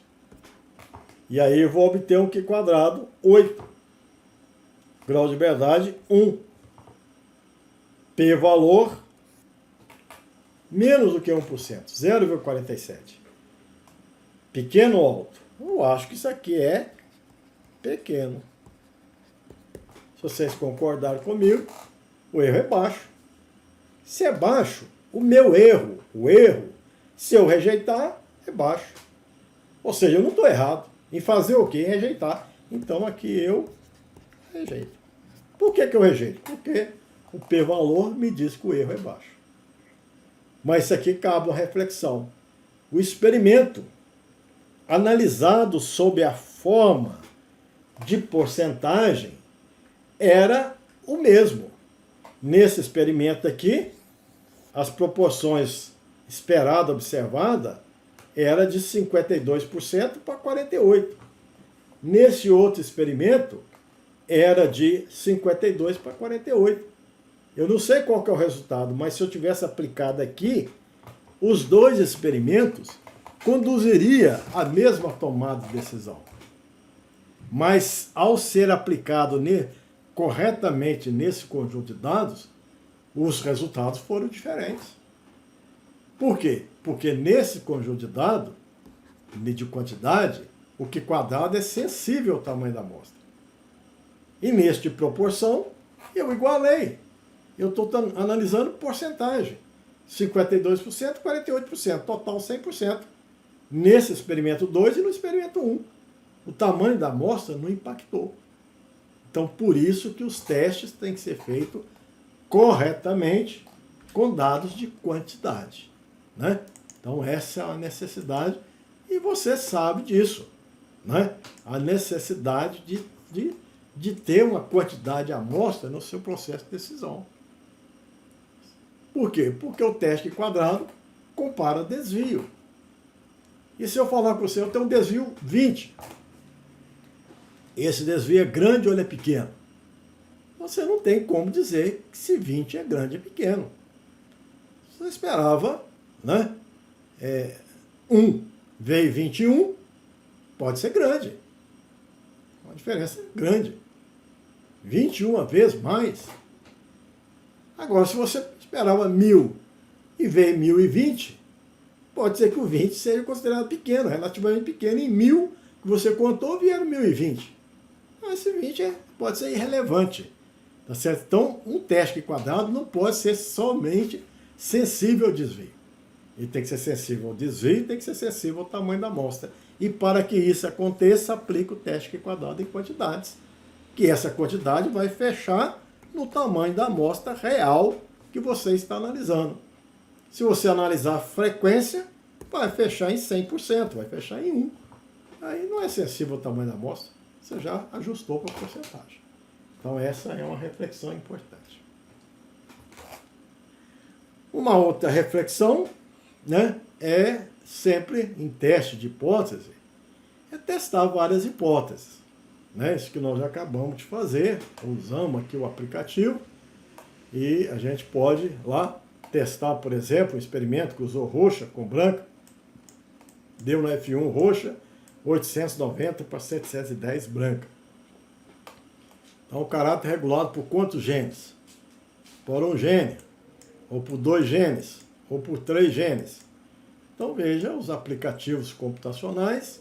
E aí eu vou obter um Q quadrado 8. Grau de liberdade 1. P-valor menos do que 1%, 0,47. Pequeno ou alto? Eu acho que isso aqui é pequeno. Se vocês concordarem comigo, o erro é baixo. Se é baixo, o meu erro, se eu rejeitar, é baixo. Ou seja, eu não estou errado em fazer o quê? Em rejeitar. Então aqui eu rejeito. Por que eu rejeito? Porque o p-valor me diz que o erro é baixo. Mas isso aqui cabe uma reflexão. O experimento, analisado sob a forma de porcentagem, era o mesmo. Nesse experimento aqui, as proporções esperada, observada, era de 52% para 48%. Nesse outro experimento, era de 52 para 48. Eu não sei qual que é o resultado, mas se eu tivesse aplicado aqui, os dois experimentos conduziria à mesma tomada de decisão. Mas ao ser aplicado corretamente nesse conjunto de dados, os resultados foram diferentes. Por quê? Porque nesse conjunto de dados, de quantidade, o que quadrado é sensível ao tamanho da amostra. E neste de proporção, eu igualei. Eu estou analisando porcentagem. 52%, 48%, total 100%. Nesse experimento 2 e no experimento 1. O tamanho da amostra não impactou. Então, por isso que os testes têm que ser feitos corretamente com dados de quantidade. Né? Então, essa é a necessidade, e você sabe disso. Né? A necessidade de ter uma quantidade de amostra no seu processo de decisão. Por quê? Porque o teste quadrado compara desvio. E se eu falar com você, eu tenho um desvio 20. Esse desvio é grande ou ele é pequeno? Você não tem como dizer que se 20 é grande ou pequeno. Você esperava, né? 1 veio 21, pode ser grande. Uma diferença grande. 21 vezes mais. Agora, se você esperava 1000 e veio 1020, pode ser que o 20 seja considerado pequeno, relativamente pequeno. Em 1000 que você contou, vieram 1020. Mas esse 20 pode ser irrelevante. Tá certo? Então, um teste quadrado não pode ser somente sensível ao desvio. Ele tem que ser sensível ao desvio e tem que ser sensível ao tamanho da amostra. E para que isso aconteça, aplica o teste quadrado em quantidades, que essa quantidade vai fechar no tamanho da amostra real que você está analisando. Se você analisar a frequência, vai fechar em 100%, vai fechar em 1. Aí não é sensível ao tamanho da amostra, você já ajustou para a porcentagem. Então essa é uma reflexão importante. Uma outra reflexão, né, é sempre em teste de hipótese, é testar várias hipóteses. Né? Isso que nós já acabamos de fazer, usamos aqui o aplicativo e a gente pode lá testar, por exemplo, um experimento que usou roxa com branca, deu no F1 roxa 890 para 710 branca. Então o caráter é regulado por quantos genes? Por um gene, ou por 2 genes, ou por 3 genes. Então veja, os aplicativos computacionais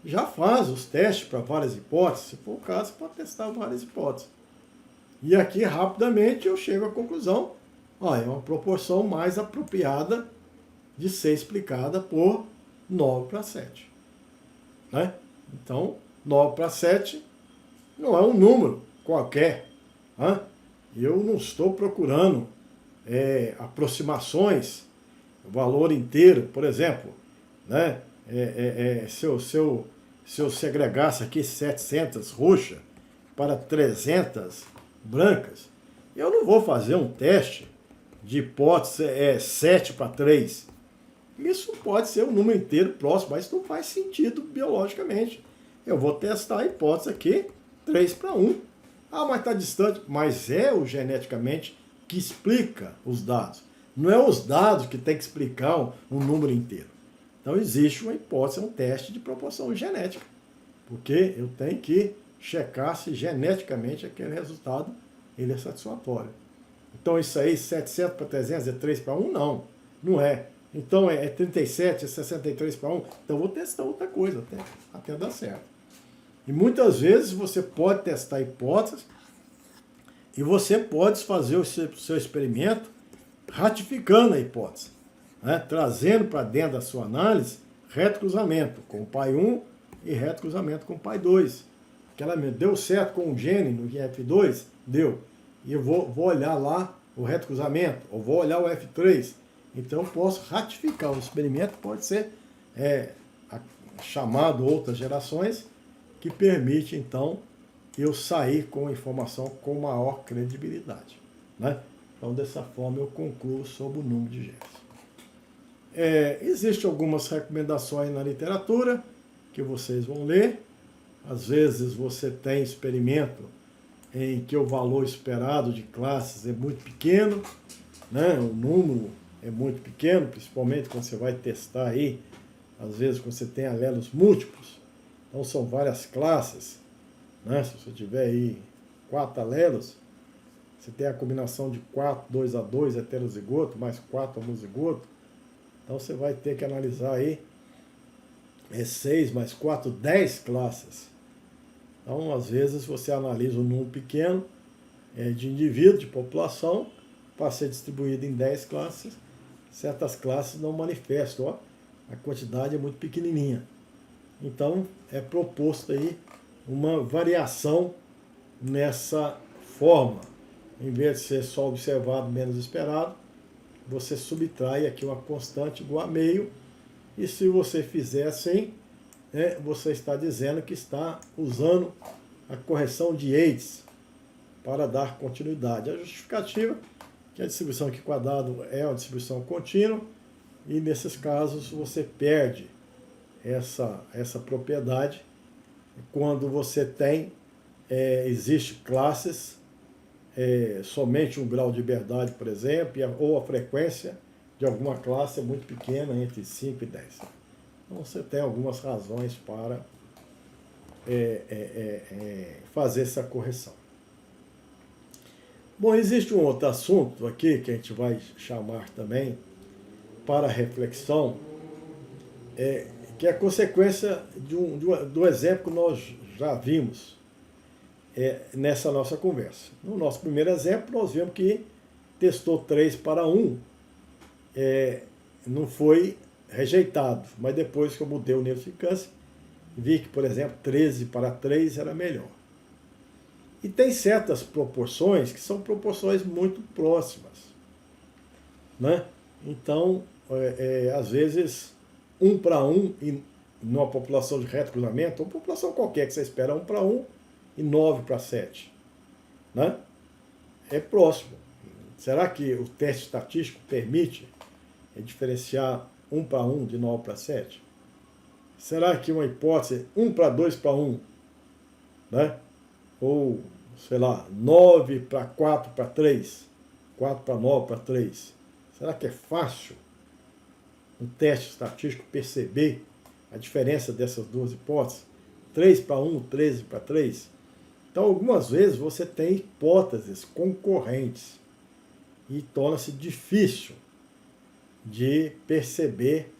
já faz os testes para várias hipóteses, se for o caso, pode testar várias hipóteses. E aqui, rapidamente, eu chego à conclusão, é uma proporção mais apropriada de ser explicada por 9 para 7. Né? Então, 9 para 7 não é um número qualquer. Né? Eu não estou procurando aproximações, valor inteiro, por exemplo. Né? Se eu segregasse aqui 700 roxas para 300 brancas, eu não vou fazer um teste de hipótese 7 para 3. Isso pode ser um número inteiro próximo, mas não faz sentido biologicamente. Eu vou testar a hipótese aqui 3 para 1. Mas está distante. Mas é o geneticamente que explica os dados. Não é os dados que tem que explicar um número inteiro. Então existe uma hipótese, um teste de proporção genética. Porque eu tenho que checar se geneticamente aquele resultado ele é satisfatório. Então isso aí, 700 para 300 é 3 para 1? Não é. Então é 37, é 63 para 1? Então eu vou testar outra coisa até dar certo. E muitas vezes você pode testar hipóteses e você pode fazer o seu experimento ratificando a hipótese, né? Trazendo para dentro da sua análise retrocruzamento com o pai 1 e retrocruzamento com o pai 2. Aquela deu certo com o gene no F2? Deu. E eu vou olhar lá o retrocruzamento, ou vou olhar o F3. Então eu posso ratificar o experimento, pode ser chamado outras gerações, que permite então eu sair com a informação com maior credibilidade. Né? Então dessa forma eu concluo sobre o número de genes. Existem algumas recomendações na literatura que vocês vão ler. Às vezes você tem experimento em que o valor esperado de classes é muito pequeno, né? O número é muito pequeno, principalmente quando você vai testar aí, às vezes quando você tem alelos múltiplos, então são várias classes, né? Se você tiver aí 4 alelos, você tem a combinação de 4, 2A2 heterozigoto, mais 4 homozigoto, então você vai ter que analisar aí 6 mais 4, 10 classes. Então, às vezes, você analisa um número pequeno de indivíduos, de população, para ser distribuído em 10 classes. Certas classes não manifestam, ó, a quantidade é muito pequenininha. Então, é proposto aí uma variação nessa forma. Em vez de ser só observado menos esperado, você subtrai aqui uma constante igual a meio, e se você fizer assim, você está dizendo que está usando a correção de Yates para dar continuidade. A justificativa é que a distribuição aqui quadrado é uma distribuição contínua e nesses casos você perde essa propriedade quando você tem, existe classes, somente um grau de liberdade, por exemplo, ou a frequência de alguma classe é muito pequena, entre 5 e 10. Então você tem algumas razões para fazer essa correção. Bom, existe um outro assunto aqui que a gente vai chamar também para reflexão, que é a consequência do exemplo que nós já vimos nessa nossa conversa. No nosso primeiro exemplo, nós vimos que testou 3 para 1, não foi rejeitado, mas depois que eu mudei o nível de eficácia, vi que, por exemplo, 13 para 3 era melhor. E tem certas proporções que são proporções muito próximas, né? Então, às vezes, 1 para 1, e numa população de reto cruzamento, ou população qualquer que você espera 1 para 1 e 9 para 7, né? É próximo. Será que o teste estatístico permite diferenciar 1 para 1 de 9 para 7? Será que uma hipótese 1 para 2 para 1, né? Ou, sei lá, 9 para 4 para 3, 4 para 9 para 3, será que é fácil um teste estatístico perceber a diferença dessas duas hipóteses? 3 para 1, 13 para 3? Então, algumas vezes você tem hipóteses concorrentes e torna-se difícil de perceber,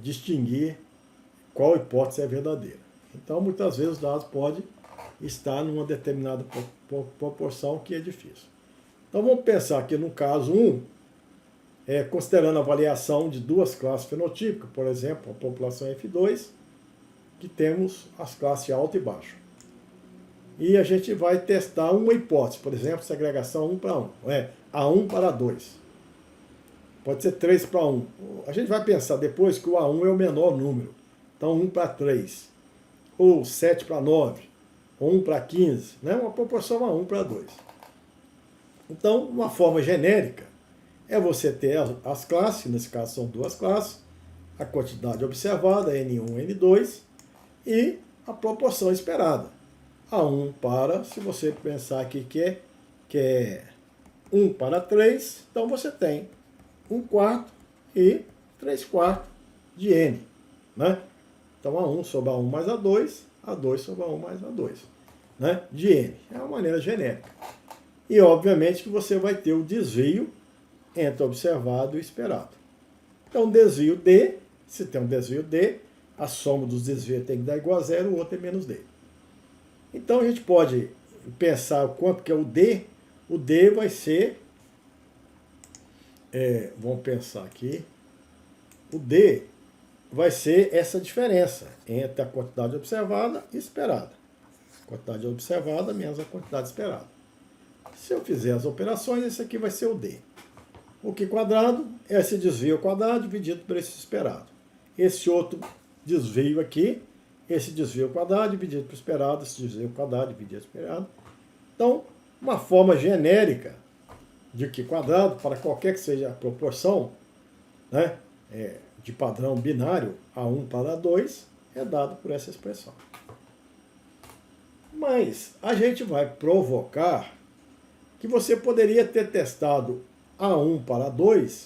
distinguir qual hipótese é verdadeira. Então, muitas vezes os dados podem estar numa determinada proporção que é difícil. Então, vamos pensar que no caso 1, considerando a avaliação de duas classes fenotípicas, por exemplo, a população F2, que temos as classes alta e baixa. E a gente vai testar uma hipótese, por exemplo, segregação 1 para 1, A1 para 2. Pode ser 3 para 1. A gente vai pensar depois que o A1 é o menor número. Então, 1 para 3. Ou 7 para 9. Ou 1 para 15. Né? Uma proporção A1 para 2. Então, uma forma genérica é você ter as classes, nesse caso são duas classes, a quantidade observada, N1, N2, e a proporção esperada. A1 para, se você pensar aqui que é 1 para 3, então você tem 1/4 e 3/4 de N, né? Então, A1 sobre A1 mais A2 sobre A1 mais A2, né? De N. É uma maneira genérica. E, obviamente, que você vai ter o desvio entre observado e esperado. Então, desvio D, se tem um desvio D, a soma dos desvios tem que dar igual a 0, o outro é menos D. Então, a gente pode pensar quanto que é o D. O D vai ser, vamos pensar aqui, o D vai ser essa diferença entre a quantidade observada e esperada. Quantidade observada menos a quantidade esperada. Se eu fizer as operações, esse aqui vai ser o D. O Q quadrado é esse desvio ao quadrado dividido por esse esperado. Esse outro desvio aqui, esse desvio ao quadrado dividido por esperado, esse desvio ao quadrado dividido por esperado. Então, uma forma genérica de Q quadrado, para qualquer que seja a proporção, né, de padrão binário, A1 para A2, é dado por essa expressão. Mas a gente vai provocar que você poderia ter testado A1 para A2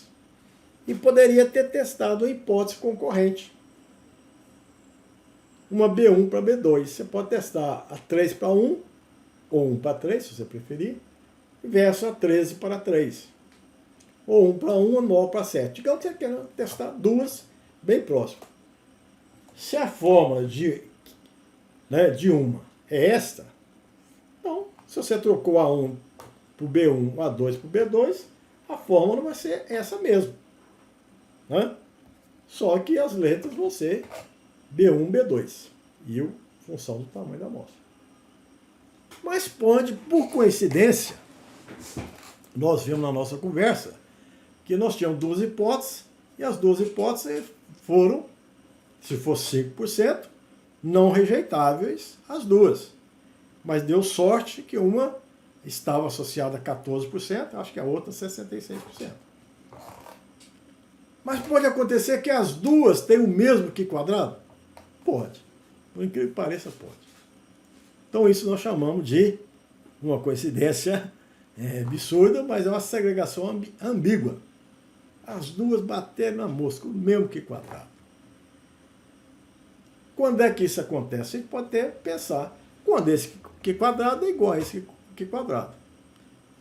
e poderia ter testado a hipótese concorrente. Uma B1 para B2. Você pode testar A3 para 1, ou 1 para 3, se você preferir, versus A13 para 3. Ou 1 para 1 ou 9 para 7. Digamos que você quer testar duas bem próximas. Se a fórmula de uma é esta, então, se você trocou A1 para o B1, A2 para o B2, a fórmula vai ser essa mesmo. Né? Só que as letras vão ser B1, B2. E em função do tamanho da amostra. Mas pode, por coincidência, nós vimos na nossa conversa que nós tínhamos duas hipóteses, e as duas hipóteses foram, se fosse 5%, não rejeitáveis as duas. Mas deu sorte que uma estava associada a 14%, acho que a outra 66%. Mas pode acontecer que as duas tenham o mesmo Q quadrado? Pode. Por incrível que pareça, pode. Então isso nós chamamos de uma coincidência absurda, mas é uma segregação ambígua. As duas bateram na mosca, o mesmo Q quadrado. Quando é que isso acontece? A gente pode até pensar, quando esse Q quadrado é igual a esse Q quadrado.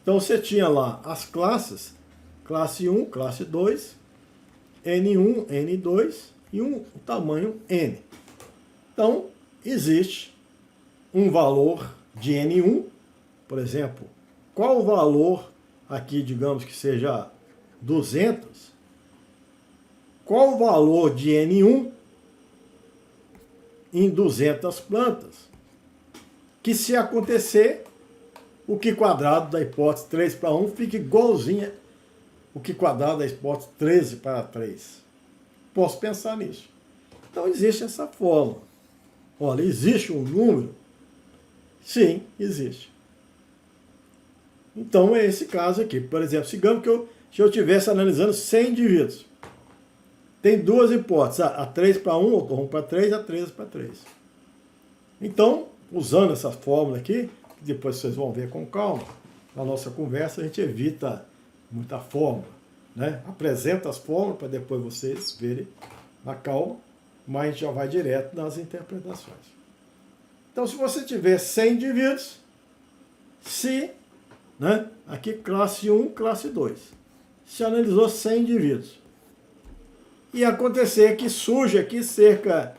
Então você tinha lá as classes, classe 1, classe 2, N1, N2 e um tamanho N. Então, existe um valor de N1, por exemplo, qual o valor aqui, digamos que seja 200, qual o valor de N1 em 200 plantas, que se acontecer, o Q quadrado da hipótese 3 para 1 fica igualzinha o Q quadrado da hipótese 13 para 3. Posso pensar nisso. Então existe essa fórmula. Olha, existe um número? Sim, existe. Então é esse caso aqui. Por exemplo, digamos que se eu estivesse analisando 100 indivíduos, tem duas hipóteses, a 3 para 1, ou 1 para 3, a 13 para 3. Então, usando essa fórmula aqui, que depois vocês vão ver com calma, na nossa conversa a gente evita muita fórmula, né? Apresenta as fórmulas para depois vocês verem na calma, mas a gente já vai direto nas interpretações. Então, se você tiver 100 indivíduos, aqui classe 1, classe 2, se analisou 100 indivíduos, e acontecer que surge aqui cerca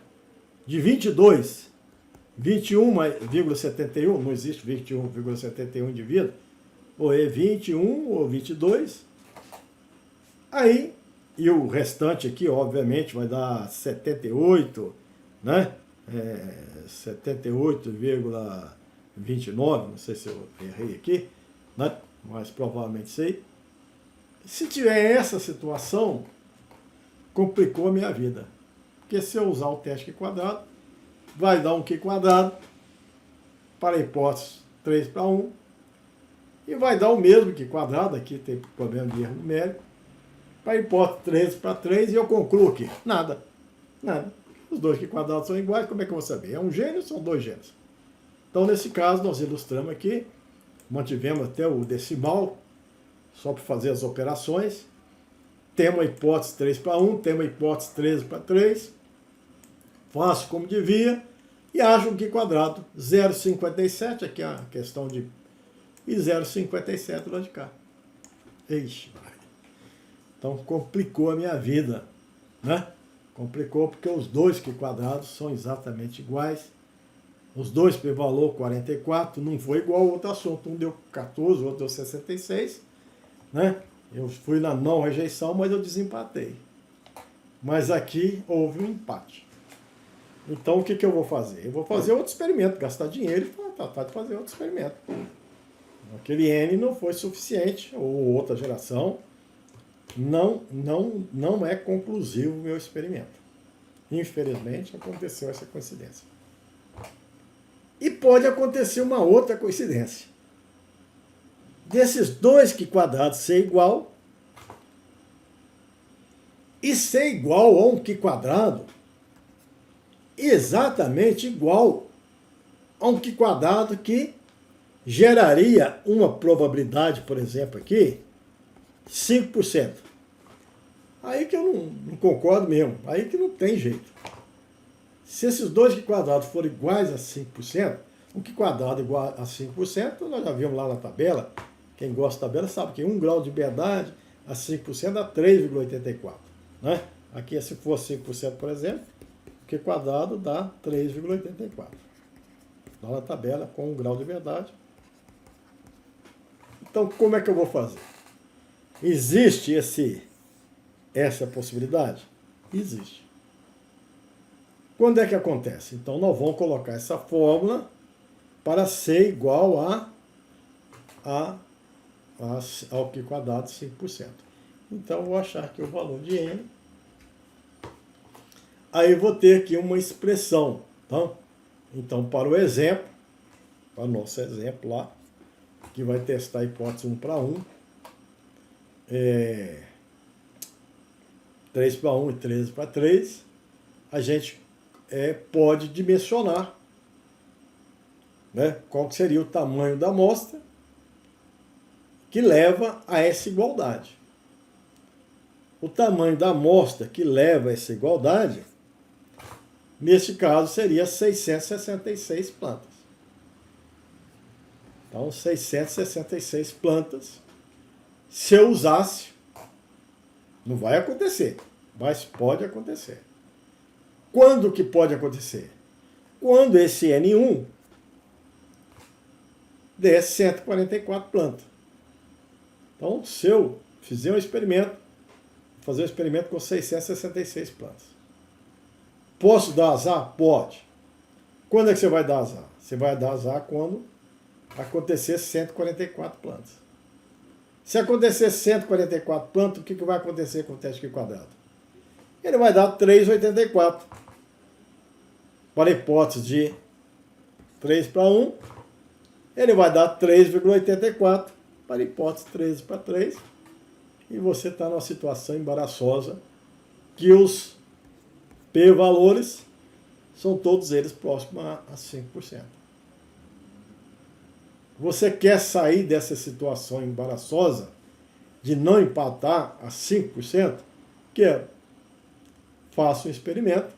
de 21,71, não existe 21,71 indivíduos, ou é 21 ou 22, aí, e o restante aqui, obviamente, vai dar 78, né? 78,29, não sei se eu errei aqui, né? Mas provavelmente sei. Se tiver essa situação, complicou a minha vida. Porque se eu usar o teste Q quadrado, vai dar um Q quadrado para a hipótese 3 para 1, e vai dar o mesmo Q quadrado, aqui tem problema de erro numérico, para a hipótese 13 para 3, e eu concluo aqui, nada. Os dois Q quadrados são iguais, como é que eu vou saber? É um gênio ou são dois gênios? Então, nesse caso, nós ilustramos aqui, mantivemos até o decimal, só para fazer as operações. Temos a hipótese 3 para 1, temos a hipótese 13 para 3, faço como devia, e acho um Q quadrado 0,57, aqui é a questão de... e 0,57 lá de cá. Ixi, então complicou a minha vida, né? Complicou porque os dois Q quadrados são exatamente iguais. Os dois têm valor 44, não foi igual ao outro assunto. Um deu 14, o outro deu 66, né? Eu fui na não rejeição, mas eu desempatei. Mas aqui houve um empate. Então o que eu vou fazer? Eu vou fazer outro experimento, gastar dinheiro e tratar de fazer outro experimento. Aquele N não foi suficiente, ou outra geração. Não é conclusivo o meu experimento. Infelizmente, aconteceu essa coincidência. E pode acontecer uma outra coincidência. Desses dois Q quadrados ser igual, e ser igual a um Q quadrado exatamente igual a um Q quadrado que geraria uma probabilidade, por exemplo, aqui, 5%. Aí que eu não concordo mesmo, aí que não tem jeito. Se esses dois Q quadrados forem iguais a 5%, um Q quadrado igual a 5%, nós já vimos lá na tabela, quem gosta da tabela sabe que 1 grau de liberdade a 5% dá 3,84. Né? Aqui, se for 5%, por exemplo, o Q quadrado dá 3,84. Lá na tabela, com 1 grau de liberdade. Então, como é que eu vou fazer? Existe essa possibilidade? Existe. Quando é que acontece? Então, nós vamos colocar essa fórmula para ser igual ao Q quadrado 5%. Então, eu vou achar aqui o valor de N. Aí, eu vou ter aqui uma expressão. Tá? Então, para o exemplo, para o nosso exemplo lá, que vai testar a hipótese 1 para 1, 3 para 1 e 13 para 3, a gente pode dimensionar, né, qual que seria o tamanho da amostra que leva a essa igualdade. O tamanho da amostra que leva a essa igualdade, neste caso, seria 666 plantas. Então, 666 plantas, se eu usasse, não vai acontecer, mas pode acontecer. Quando que pode acontecer? Quando esse N1 der 144 plantas. Então, se eu fizer um experimento, fazer um experimento com 666 plantas. Posso dar azar? Pode. Quando é que você vai dar azar? Você vai dar azar quando acontecer 144 plantas. Se acontecer 144 plantas, o que vai acontecer com o teste Q quadrado? Ele vai dar 3,84. Para a hipótese de 3 para 1, ele vai dar 3,84 para a hipótese 13 para 3. E você está numa situação embaraçosa que os p-valores são todos eles próximos a 5%. Você quer sair dessa situação embaraçosa de não empatar a 5%? Faça um experimento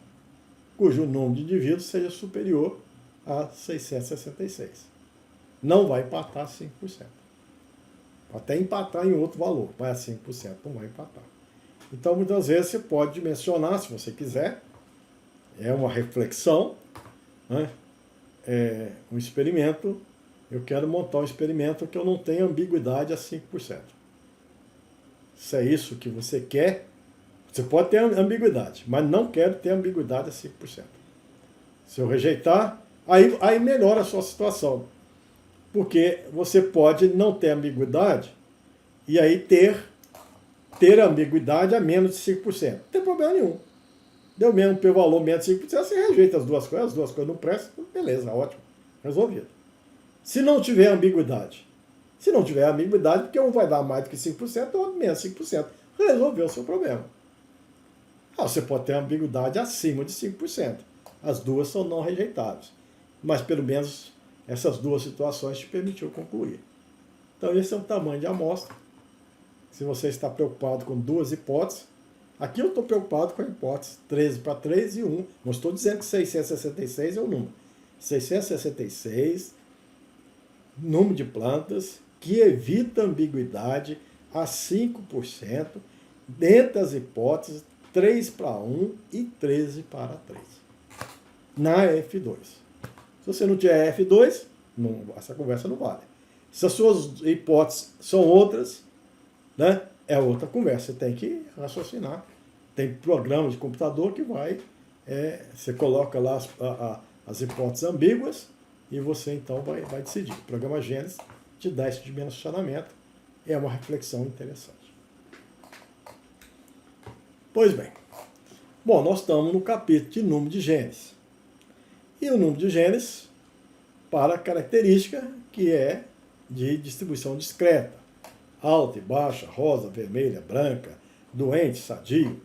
cujo número de indivíduos seja superior a 666. Não vai empatar a 5%. Até empatar em outro valor, vai a 5%, não vai empatar. Então, muitas vezes, você pode dimensionar, se você quiser, é uma reflexão, né? Um experimento. Eu quero montar um experimento que eu não tenha ambiguidade a 5%. Se é isso que você quer, você pode ter ambiguidade, mas não quero ter ambiguidade a 5%. Se eu rejeitar, aí melhora a sua situação. Porque você pode não ter ambiguidade e aí ter ambiguidade a menos de 5%. Não tem problema nenhum. Deu mesmo pelo valor menos de 5%, você rejeita as duas coisas não prestam, beleza, ótimo, resolvido. Se não tiver ambiguidade, porque um vai dar mais do que 5%, ou menos 5%, resolveu o seu problema. Você pode ter ambiguidade acima de 5%. As duas são não rejeitáveis. Mas pelo menos essas duas situações te permitiu concluir. Então esse é o tamanho de amostra. Se você está preocupado com duas hipóteses, aqui eu estou preocupado com a hipótese 13 para 3 e 1. Não estou dizendo que 666 é o número. 666, número de plantas que evita ambiguidade a 5% dentro das hipóteses 3 para 1 e 13 para 3. Na F2. Se você não tiver F2, essa conversa não vale. Se as suas hipóteses são outras, né, é outra conversa. Você tem que raciocinar. Tem programa de computador que você coloca lá as hipóteses ambíguas e você então vai decidir. O programa Gênesis te dá esse dimensionamento. É uma reflexão interessante. Pois bem. Bom, nós estamos no capítulo de número de genes. E o número de genes para a característica que é de distribuição discreta. Alta e baixa, rosa, vermelha, branca, doente, sadio.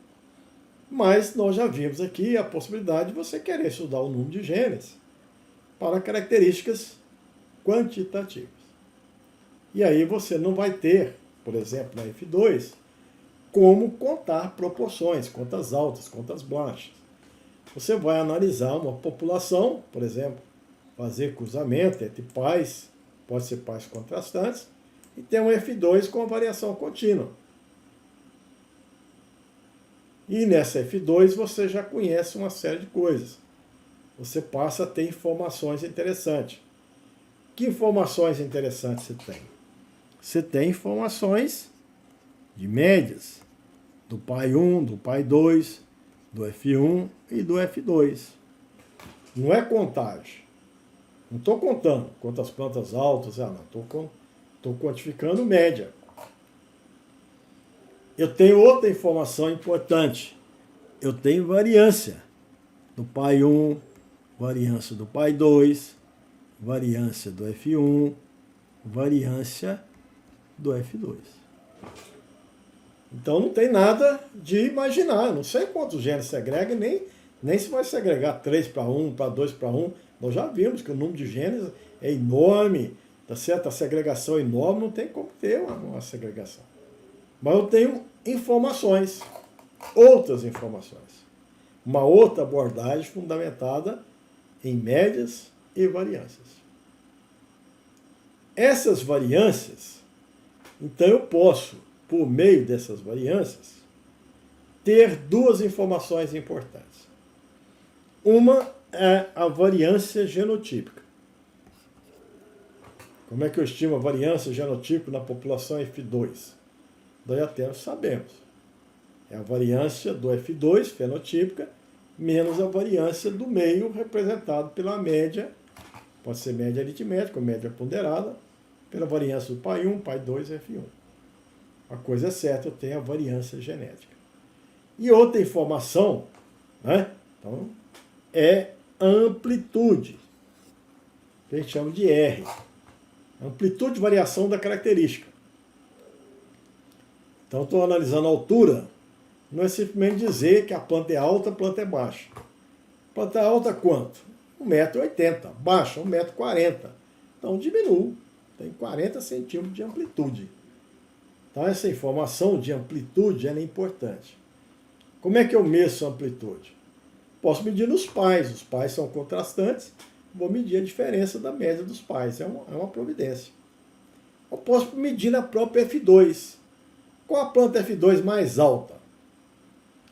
Mas nós já vimos aqui a possibilidade de você querer estudar o número de genes para características quantitativas. E aí você não vai ter, por exemplo, na F2, como contar proporções, contas altas, contas baixas. Você vai analisar uma população, por exemplo, fazer cruzamento entre pares, pode ser pares contrastantes, e ter um F2 com variação contínua. E nessa F2 você já conhece uma série de coisas. Você passa a ter informações interessantes. Que informações interessantes você tem? Você tem informações de médias do pai 1, do pai 2, do F1 e do F2. Não é contagem. Não estou contando quantas plantas altas, não. Estou quantificando média. Eu tenho outra informação importante. Eu tenho variância do pai 1, variância do pai 2, variância do F1, variância do F2. Então não tem nada de imaginar. Eu não sei quantos genes segrega, nem se vai segregar 3 para 1, para 2 para 1. Nós já vimos que o número de genes é enorme, tá certo? A segregação é enorme, não tem como ter uma segregação. Mas eu tenho informações, outras informações. Uma outra abordagem fundamentada em médias e variâncias. Essas variâncias, então eu posso, por meio dessas variâncias, ter duas informações importantes. Uma é a variância genotípica. Como é que eu estimo a variância genotípica na população F2? Nós até sabemos. É a variância do F2, fenotípica, menos a variância do meio, representado pela média, pode ser média aritmética ou média ponderada, pela variância do pai 1, pai 2 e F1. A coisa é certa, eu tenho a variância genética. E outra informação, né? Então, é a amplitude, que a gente chama de R. Amplitude de variação da característica. Então, estou analisando a altura, não é simplesmente dizer que a planta é alta, a planta é baixa. Planta é alta quanto? 1,80 m. Baixa, 1,40 m. Então, diminuo. Tem 40 centímetros de amplitude. Então, essa informação de amplitude é importante. Como é que eu meço a amplitude? Posso medir nos pais. Os pais são contrastantes. Vou medir a diferença da média dos pais. É uma providência. Eu posso medir na própria F2. Qual a planta F2 mais alta?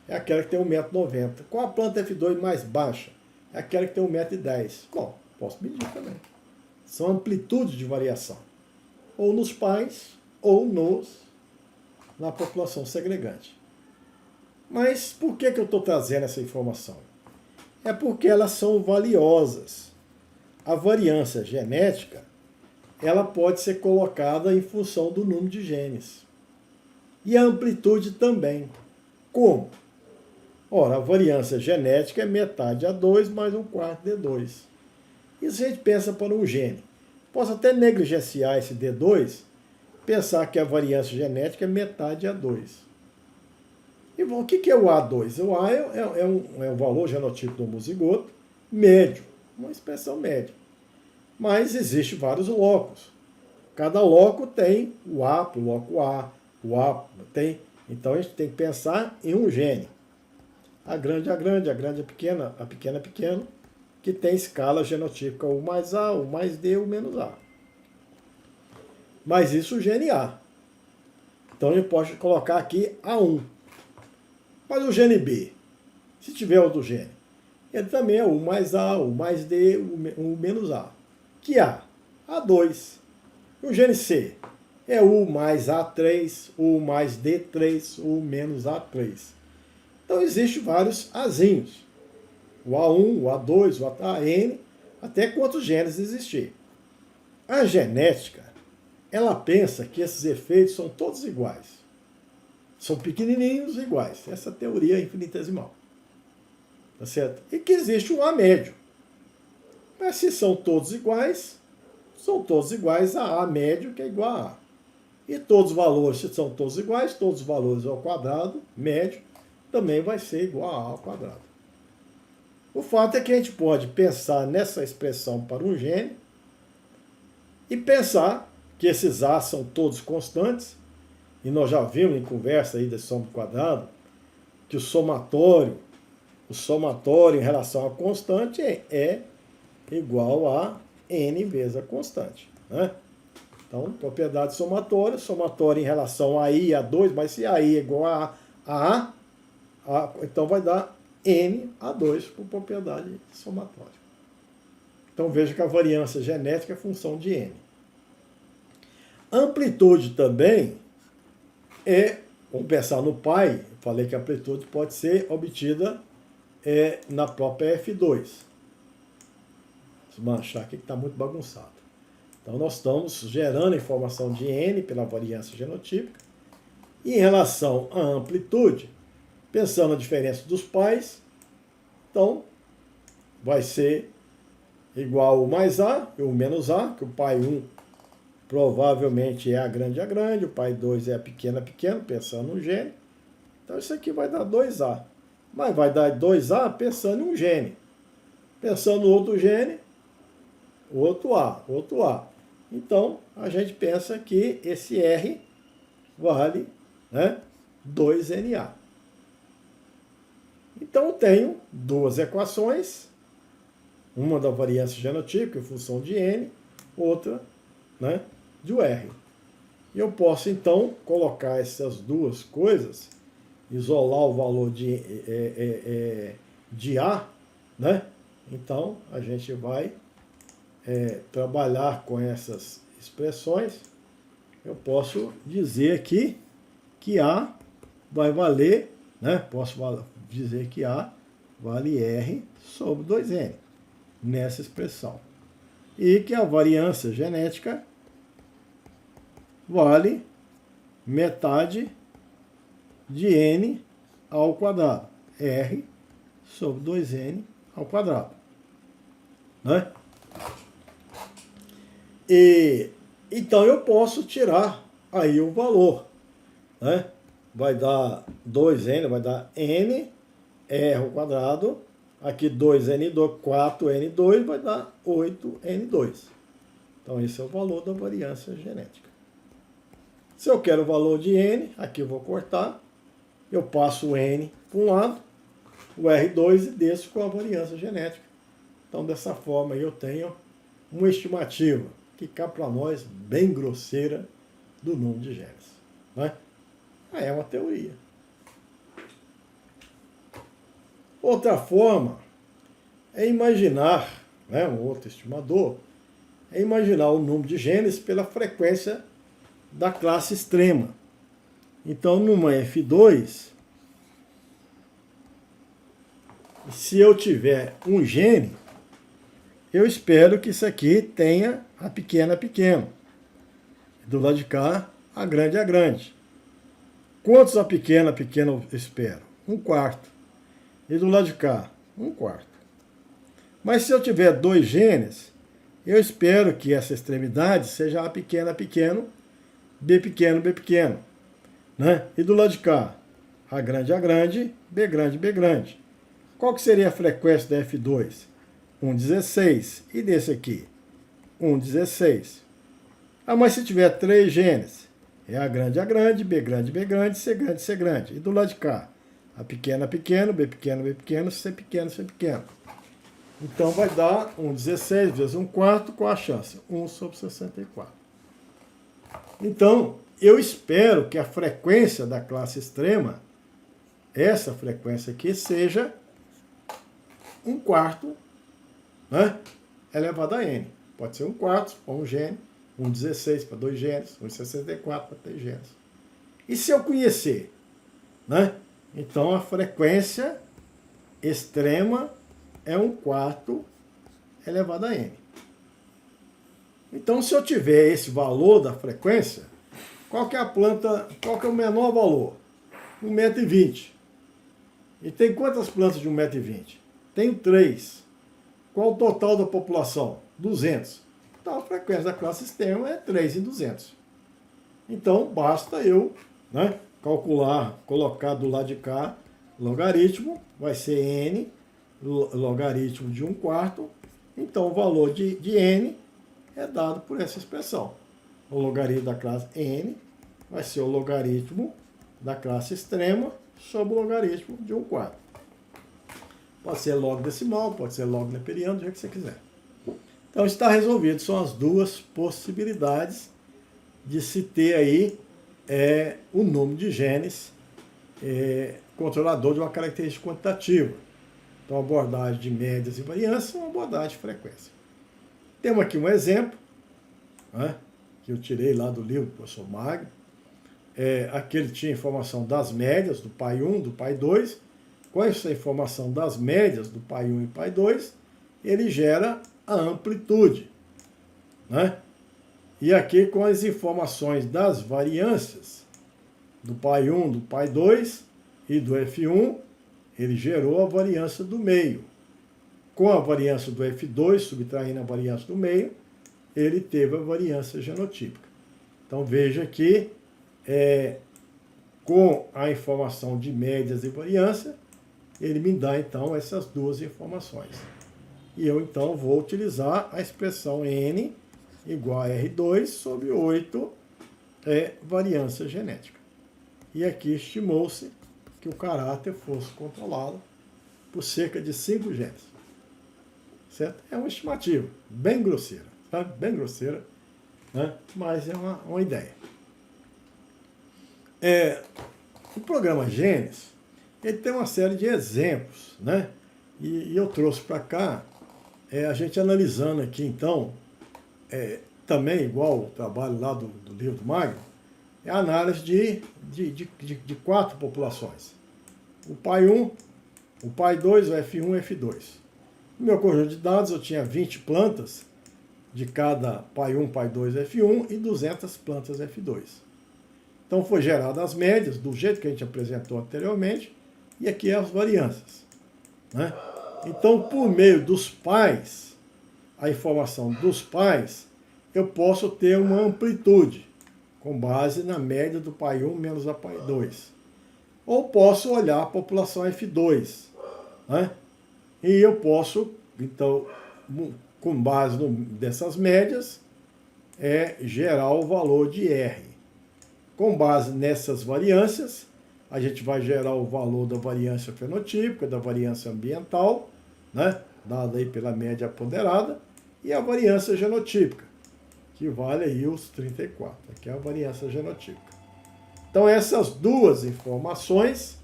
É aquela que tem 1,90 m. Qual a planta F2 mais baixa? É aquela que tem 1,10 m. Bom, posso medir também. São amplitudes de variação. Ou nos pais, ou na população segregante. Mas por que eu estou trazendo essa informação? É porque elas são valiosas. A variância genética, ela pode ser colocada em função do número de genes. E a amplitude também. Como? Ora, a variância genética é metade A2 mais 1/4 D2. E se a gente pensa para um gene, posso até negligenciar esse D2, pensar que a variância genética é metade A2. E bom, o que é o A2? O A é um valor genotípico do homozigoto médio, uma expressão média. Mas existem vários locos. Cada loco tem o A para o loco A, o A tem. Então a gente tem que pensar em um gene. A grande, a grande, a pequena, pequeno, que tem escala genotípica o mais A, o mais D, o menos A. Mas isso o gene A. Então a gente pode colocar aqui A1. Mas o gene B, se tiver o do gene, ele também é o mais A, o mais D, o menos A. Que A? A2. E o gene C é o mais A3, o mais D3, o menos A3. Então existem vários Azinhos. O A1, o A2, o AN, até quantos genes existir. A genética, ela pensa que esses efeitos são todos iguais. São pequenininhos iguais. Essa teoria é infinitesimal. Tá certo? E que existe um A médio. Mas se são todos iguais a A médio, que é igual a A. E todos os valores, se são todos iguais, todos os valores ao quadrado, médio, também vai ser igual a A ao quadrado. O fato é que a gente pode pensar nessa expressão para um gene e pensar que esses A são todos constantes, e nós já vimos em conversa aí da soma do quadrado, que o somatório em relação à constante é igual a n vezes a constante, né? Então, propriedade somatória em relação a i e a 2, mas se a i é igual a então vai dar n a 2 por propriedade somatória. Então veja que a variância genética é função de n. Amplitude também vamos pensar no π, falei que a amplitude pode ser obtida na própria F2. Vamos manchar aqui que está muito bagunçado. Então nós estamos gerando informação de n pela variância genotípica. E em relação à amplitude, pensando na diferença dos πs, então vai ser igual o mais a e o menos a, que o π1 provavelmente é a grande, o π2 é a pequena, pensando no gene. Então isso aqui vai dar 2a. Mas vai dar 2a pensando em um gene. Pensando no outro gene, outro a. Então a gente pensa que esse R vale, né, 2Na. Então eu tenho duas equações, uma da variância genotípica em função de n, outra, né, de R. E eu posso então colocar essas duas coisas, isolar o valor de A, né? Então a gente vai trabalhar com essas expressões. Eu posso dizer aqui que A vai valer, né? Posso dizer que A vale R sobre 2N nessa expressão. E que a variância genética vale metade de n ao quadrado. R sobre 2n ao quadrado. Né? Então eu posso tirar aí o valor. Né? Vai dar 2n, vai dar n, r ao quadrado. Aqui 2n2, 4n2 vai dar 8n2. Então esse é o valor da variância genética. Se eu quero o valor de n, aqui eu vou cortar, eu passo o n para um lado, o R2 e desço com a variância genética. Então dessa forma eu tenho uma estimativa, que cá para nós, bem grosseira, do número de genes. Né? É uma teoria. Outra forma é imaginar, né, um outro estimador, é imaginar o número de genes pela frequência da classe extrema. Então, numa F2, se eu tiver um gene, eu espero que isso aqui tenha a pequena. Do lado de cá, a grande. Quantos a pequena eu espero? 1/4. E do lado de cá, 1/4. Mas se eu tiver dois genes, eu espero que essa extremidade seja a pequena, B pequeno. Né? E do lado de cá, A grande, B grande. Qual que seria a frequência da F2? 1/16. E desse aqui? 1/16. Ah, mas se tiver três genes, é A grande, B grande, C grande. E do lado de cá? A pequena, B pequeno, C pequeno. Então vai dar 1/16 vezes 1/4, qual a chance? 1 sobre 64. Então, eu espero que a frequência da classe extrema, essa frequência aqui, seja 1/4, né, elevado a n. Pode ser 1/4 para um gene, 1/16 para dois genes, 1/64 para três genes. E se eu conhecer, né, então a frequência extrema é 1/4 elevado a n. Então, se eu tiver esse valor da frequência, qual que é o menor valor? 1,20 m. E tem quantas plantas de 1,20 m? Tenho 3. Qual o total da população? 200. Então, a frequência da classe extrema é 3 em 200. Então, basta eu, calcular, colocar do lado de cá, logaritmo, vai ser n logaritmo de 1/4, então o valor de n é dado por essa expressão. O logaritmo da classe n vai ser o logaritmo da classe extrema sobre o logaritmo de 1/4. Pode ser log decimal, pode ser log neperiano, do jeito que você quiser. Então está resolvido, são as duas possibilidades de se ter aí o número de genes controlador de uma característica quantitativa. Então, a abordagem de médias e variância é uma abordagem de frequência. Temos aqui um exemplo, né, que eu tirei lá do livro do professor Magno. Aqui ele tinha informação das médias do pai 1, do pai 2. Com essa informação das médias do pai 1 e pai 2, ele gera a amplitude, né? E aqui com as informações das variâncias do pai 1, do pai 2 e do F1, ele gerou a variância do meio. Com a variância do F2, subtraindo a variância do meio, ele teve a variância genotípica. Então veja que com a informação de médias e variância, ele me dá então essas duas informações. E eu então vou utilizar a expressão n igual a R2 sobre 8 variância genética. E aqui estimou-se que o caráter fosse controlado por cerca de 5 genes. Certo? É uma estimativa bem grosseira, sabe? Bem grosseira, né? Mas é uma ideia. O programa Genes, ele tem uma série de exemplos, né? E eu trouxe para cá, a gente analisando aqui, então, também igual o trabalho lá do livro do Magno, é a análise de 4 populações. O pai 1, o pai 2, o F1 e o F2. No meu conjunto de dados eu tinha 20 plantas de cada pai 1, pai 2, F1 e 200 plantas F2. Então foi gerada as médias, do jeito que a gente apresentou anteriormente, e aqui as variâncias, né? Então, por meio dos pais, a informação dos pais, eu posso ter uma amplitude, com base na média do pai 1 menos a pai 2. Ou posso olhar a população F2, né? E eu posso, então, com base dessas médias, gerar o valor de R. Com base nessas variâncias, a gente vai gerar o valor da variância fenotípica, da variância ambiental, né, dada aí pela média ponderada, e a variância genotípica, que vale aí os 34, aqui é a variância genotípica. Então essas duas informações,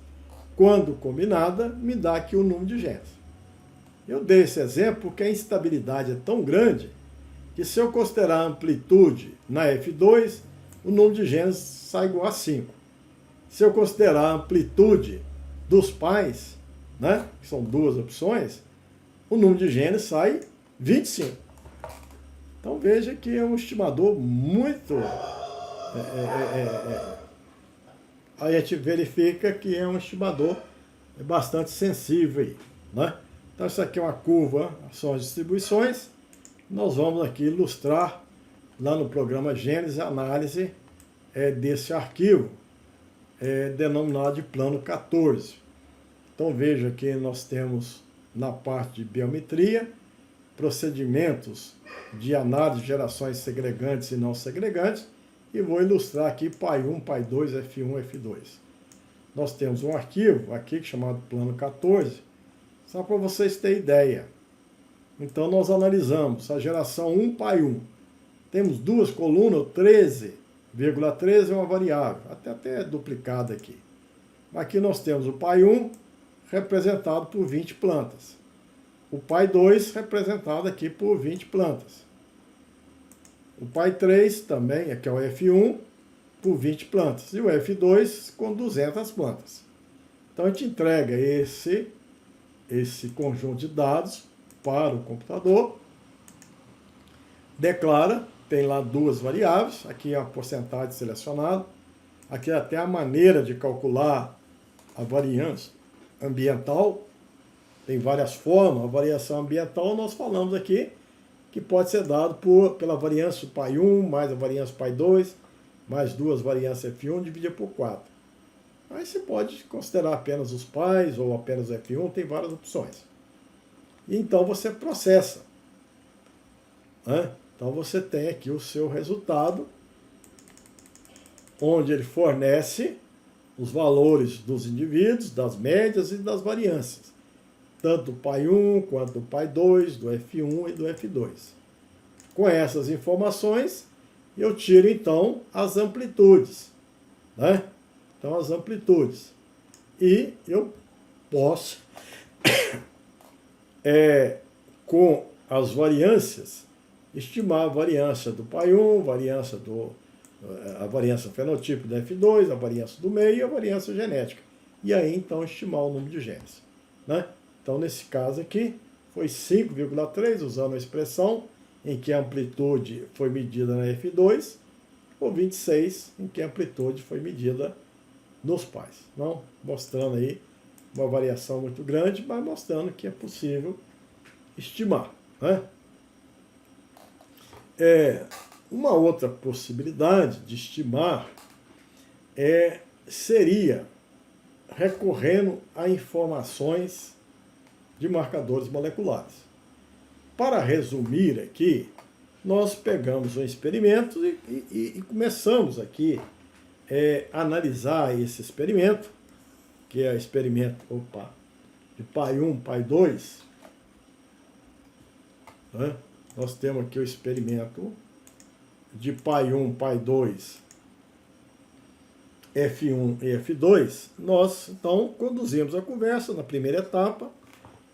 quando combinada, me dá aqui o número de genes. Eu dei esse exemplo porque a instabilidade é tão grande que se eu considerar a amplitude na F2, o número de genes sai igual a 5. Se eu considerar a amplitude dos pais, né, que são duas opções, o número de genes sai 25. Então veja que é um estimador muito... Aí a gente verifica que é um estimador bastante sensível aí, né? Então isso aqui é uma curva, são as distribuições. Nós vamos aqui ilustrar lá no programa Genes a análise desse arquivo denominado de plano 14. Então veja que nós temos na parte de biometria procedimentos de análise de gerações segregantes e não segregantes, e vou ilustrar aqui pai 1, pai 2, F1, F2. Nós temos um arquivo aqui chamado plano 14, só para vocês terem ideia. Então nós analisamos a geração 1, pai 1. Temos duas colunas, 13,13 é uma variável, até duplicada aqui. Aqui nós temos o pai 1 representado por 20 plantas. O pai 2 representado aqui por 20 plantas. O pai 3 também, aqui é o F1, por 20 plantas. E o F2 com 200 plantas. Então a gente entrega esse conjunto de dados para o computador, declara, tem lá duas variáveis, aqui é a porcentagem selecionada, aqui é até a maneira de calcular a variância ambiental, tem várias formas. A variação ambiental nós falamos aqui, que pode ser dado pela variância pai 1, mais a variância pai 2, mais duas variâncias F1, dividida por 4. Aí você pode considerar apenas os pais ou apenas F1, tem várias opções. e então você processa, né? Então você tem aqui o seu resultado, onde ele fornece os valores dos indivíduos, das médias e das variâncias, tanto do pai 1 quanto do pai 2, do F1 e do F2. Com essas informações, eu tiro então as amplitudes, né? Então as amplitudes. E eu posso, com as variâncias, estimar a variância do pai 1, a variância fenotípica do F2, a variância do meio e a variância genética. E aí, então, estimar o número de genes, né? Então, nesse caso aqui, foi 5,3, usando a expressão em que a amplitude foi medida na F2, ou 26, em que a amplitude foi medida nos pais. Não mostrando aí uma variação muito grande, mas mostrando que é possível estimar, né? Uma outra possibilidade de estimar seria recorrendo a informações de marcadores moleculares. Para resumir aqui, nós pegamos um experimento e começamos aqui a analisar esse experimento, que é o experimento de pai 1, pai 2. Né? Nós temos aqui o experimento de pai 1, pai 2, F1 e F2. Nós, então, conduzimos a conversa na primeira etapa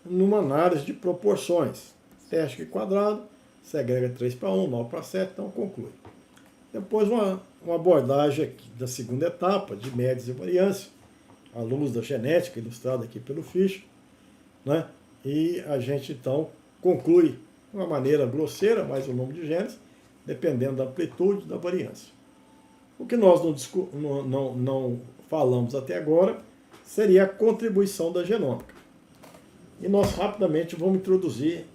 numa análise de proporções. Teste aqui quadrado, segrega 3:1, 9:7, então conclui. Depois uma abordagem aqui da segunda etapa, de médias e variância, à luz da genética, ilustrada aqui pelo Fischer, né? E a gente, então, conclui de uma maneira grosseira, mais o número de genes, dependendo da amplitude da variância. O que nós não falamos até agora seria a contribuição da genômica. E nós rapidamente vamos introduzir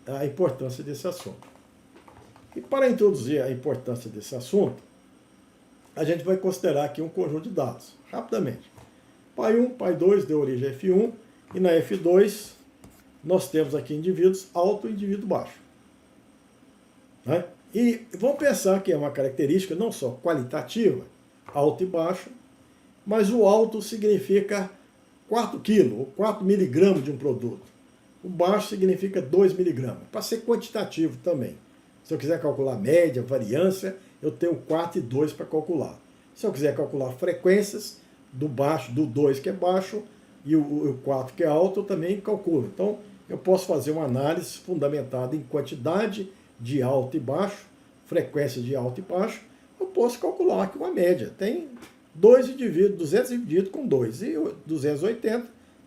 a importância desse assunto. E para introduzir a importância desse assunto, a gente vai considerar aqui um conjunto de dados, rapidamente. Pai 1, pai 2 deu origem a F1, e na F2 nós temos aqui indivíduos alto e indivíduo baixo. Né? E vamos pensar que é uma característica não só qualitativa, alto e baixo, mas o alto significa 4 kg ou 4 miligramas de um produto. O baixo significa 2 miligramas, para ser quantitativo também. Se eu quiser calcular média, variância, eu tenho 4 e 2 para calcular. Se eu quiser calcular frequências, do baixo, do 2 que é baixo, e o 4 que é alto, eu também calculo. Então, eu posso fazer uma análise fundamentada em quantidade de alto e baixo, frequência de alto e baixo. Eu posso calcular aqui uma média. Tem 200 dividido com 2, e 280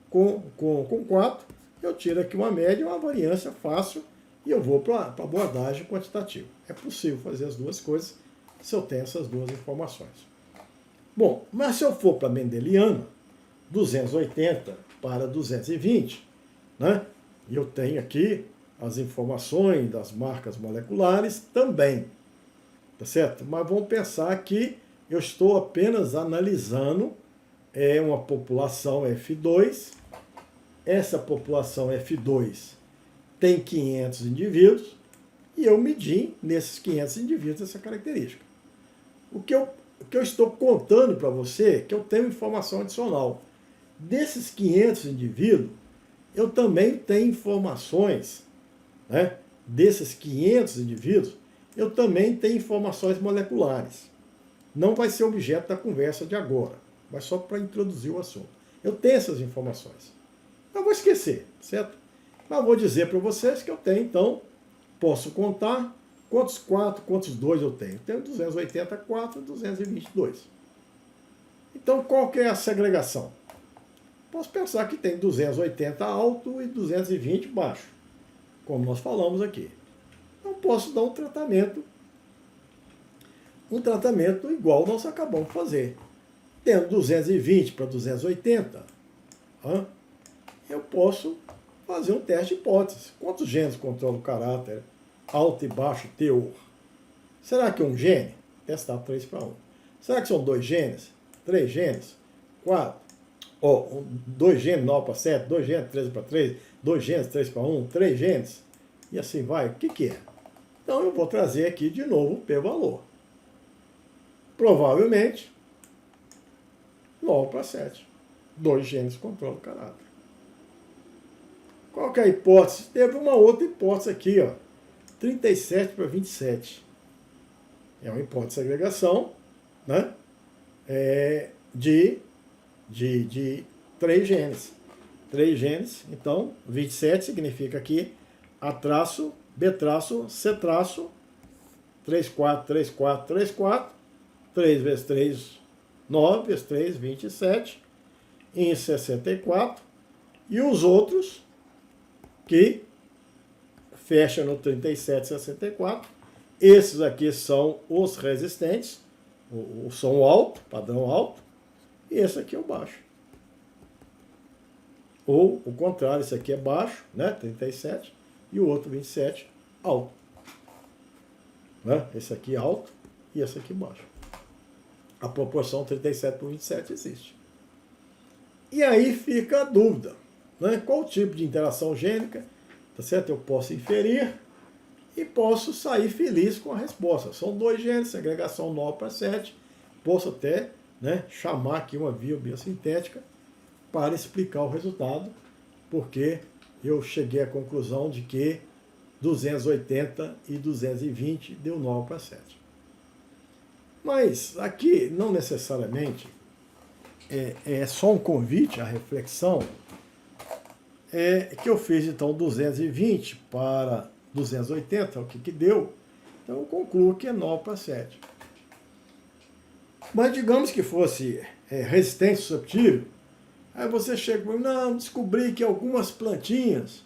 com 4. Eu tiro aqui uma média, uma variância fácil, e eu vou para a abordagem quantitativa. É possível fazer as duas coisas se eu tenho essas duas informações. Bom, mas se eu for para Mendeliana, 280 para 220, né? E eu tenho aqui as informações das marcas moleculares também, tá certo? Mas vamos pensar que eu estou apenas analisando uma população F2. Essa população F2 tem 500 indivíduos e eu medi nesses 500 indivíduos essa característica. O que eu estou contando para você é que eu tenho informação adicional. Desses 500 indivíduos, eu também tenho informações, né? Desses 500 indivíduos, eu também tenho informações moleculares. Não vai ser objeto da conversa de agora, mas só para introduzir o assunto. Eu tenho essas informações. Não vou esquecer, certo? Mas vou dizer para vocês que eu tenho, então, posso contar quantos 4, quantos 2 eu tenho. Eu tenho 284 e 222. Então, qual que é a segregação? Posso pensar que tem 280 alto e 220 baixo, como nós falamos aqui. Então, posso dar um tratamento igual nós acabamos de fazer. Tendo 220 para 280, eu posso fazer um teste de hipótese. Quantos genes controlam o caráter alto e baixo teor? Será que é um gene? Testar 3:1. Será que são 2 genes? 3 genes? 4? 2 genes, 9 para 7, 2 genes, 13 para 3, 2 genes, 3 para 1, 3 genes, e assim vai. O que é? Então eu vou trazer aqui de novo o p-valor. Provavelmente, 9 para 7. 2 genes controlam o caráter. Qual que é a hipótese? Teve uma outra hipótese aqui, ó. 37 para 27. É uma hipótese de segregação, né? De 3 genes. 3 genes, então 27 significa aqui A traço, B traço, C traço, 3, 4, 3, 4, 3, 4, 3 vezes 3, 9, vezes 3, 27, em 64, e os outros que fecham no 37, 64, esses aqui são os resistentes, o som alto, padrão alto, e esse aqui é o baixo. Ou o contrário, esse aqui é baixo, né, 37, e o outro 27, alto. Né? Esse aqui alto e esse aqui baixo. A proporção 37 por 27 existe. E aí fica a dúvida, né? Qual tipo de interação gênica, tá certo? Eu posso inferir e posso sair feliz com a resposta. São 2 genes, segregação 9 para 7. Posso até, né, chamar aqui uma via biosintética para explicar o resultado, porque eu cheguei à conclusão de que 280 e 220 deu 9 para 7. Mas aqui não necessariamente é só um convite à reflexão, que eu fiz então 220 para 280, o que deu, então eu concluo que é 9 para 7. Mas digamos que fosse resistente susceptível, aí você chega e fala, não, descobri que algumas plantinhas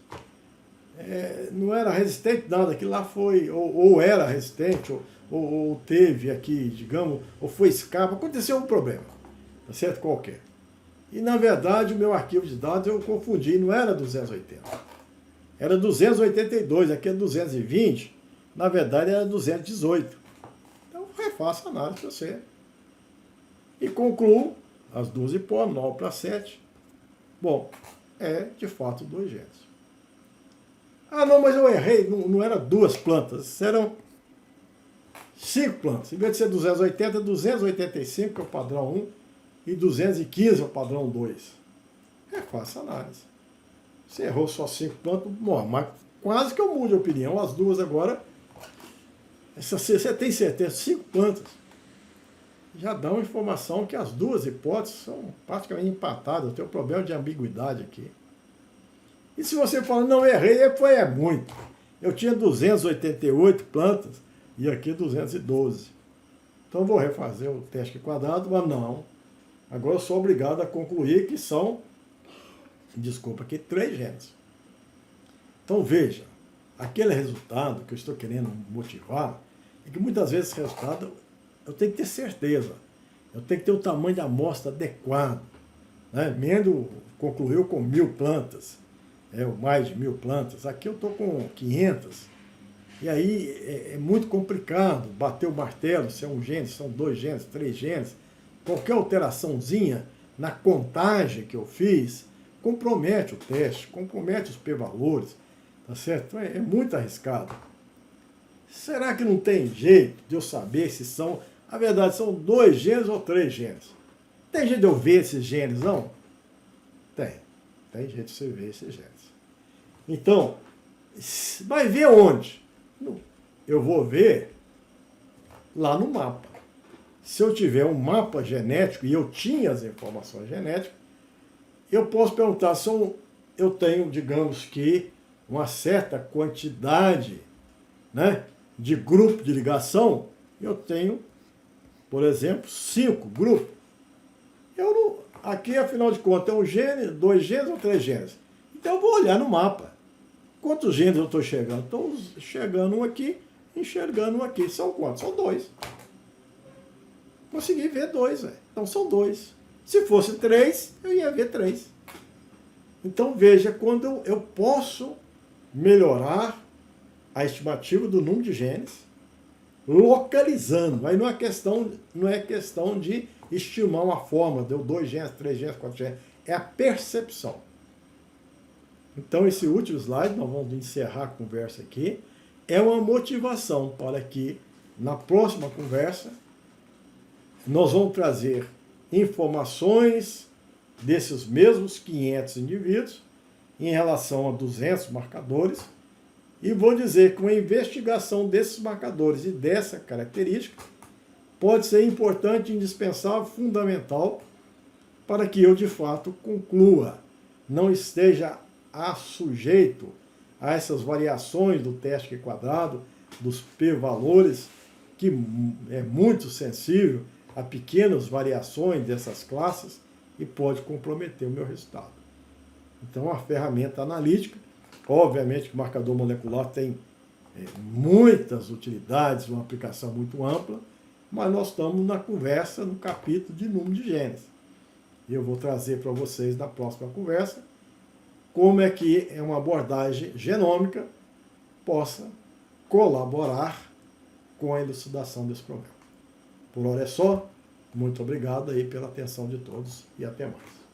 não era resistente nada, aquilo lá foi, ou era resistente, ou teve aqui, digamos, ou foi escape, aconteceu um problema, tá certo? Qualquer. E na verdade o meu arquivo de dados eu confundi, não era 280, era 282, aqui é 220, na verdade era 218. Então refaça a análise para você. E concluo as duas hipóteses, 9 para 7. Bom, de fato 2 genes. Ah, não, mas eu errei, não eram 2 plantas, eram 5 plantas. Em vez de ser 280, 285, que é o padrão 1, e 215 é o padrão 2. Faça análise. Você errou só 5 plantas, bom, mas quase que eu mude a opinião. As duas agora, você tem certeza, 5 plantas, já dá uma informação que as duas hipóteses são praticamente empatadas. Eu tenho um problema de ambiguidade aqui. E se você fala, não, errei, é muito. Eu tinha 288 plantas e aqui 212. Então eu vou refazer o teste quadrado, mas não. Agora eu sou obrigado a concluir que são, desculpa, aqui 3 genes. Então veja, aquele resultado que eu estou querendo motivar, é que muitas vezes esse resultado eu tenho que ter certeza. Eu tenho que ter o tamanho da amostra adequado. Né? Mendo concluiu com 1000 plantas. Ou mais de 1000 plantas. Aqui eu estou com 500. E aí é muito complicado bater o martelo se é um gene, se são 2 genes, 3 genes. Qualquer alteraçãozinha na contagem que eu fiz compromete o teste, compromete os p-valores. Tá certo? Então é muito arriscado. Será que não tem jeito de eu saber se são... Na verdade, são 2 genes ou 3 genes? Tem jeito de eu ver esses genes, não? Tem. Tem jeito de você ver esses genes. Então, vai ver onde? Eu vou ver lá no mapa. Se eu tiver um mapa genético, e eu tinha as informações genéticas, eu posso perguntar se eu tenho, digamos que, uma certa quantidade, né, de grupo de ligação. Eu tenho, por exemplo, 5 grupos. Aqui, afinal de contas, é um gene, 2 genes ou 3 genes? Então eu vou olhar no mapa. Quantos genes eu estou chegando? Estou chegando um aqui, enxergando um aqui. São quantos? São 2. Consegui ver 2, velho. Então são 2. Se fosse 3, eu ia ver 3. Então veja, quando eu posso melhorar a estimativa do número de genes, localizando. Aí não é questão de estimar uma forma, deu 2 genes, 3 genes, 4 genes. é a percepção. Então, esse último slide, nós vamos encerrar a conversa aqui, é uma motivação para que, na próxima conversa, nós vamos trazer informações desses mesmos 500 indivíduos em relação a 200 marcadores, e vou dizer que uma investigação desses marcadores e dessa característica pode ser importante, indispensável, fundamental, para que eu, de fato, conclua, não esteja sujeito a essas variações do teste Q quadrado, dos p-valores, que é muito sensível a pequenas variações dessas classes e pode comprometer o meu resultado. Então, a ferramenta analítica, obviamente que o marcador molecular tem muitas utilidades, uma aplicação muito ampla, mas nós estamos na conversa, no capítulo de número de genes. E eu vou trazer para vocês na próxima conversa como é que uma abordagem genômica possa colaborar com a elucidação desse problema. Por hora é só. Muito obrigado aí pela atenção de todos e até mais.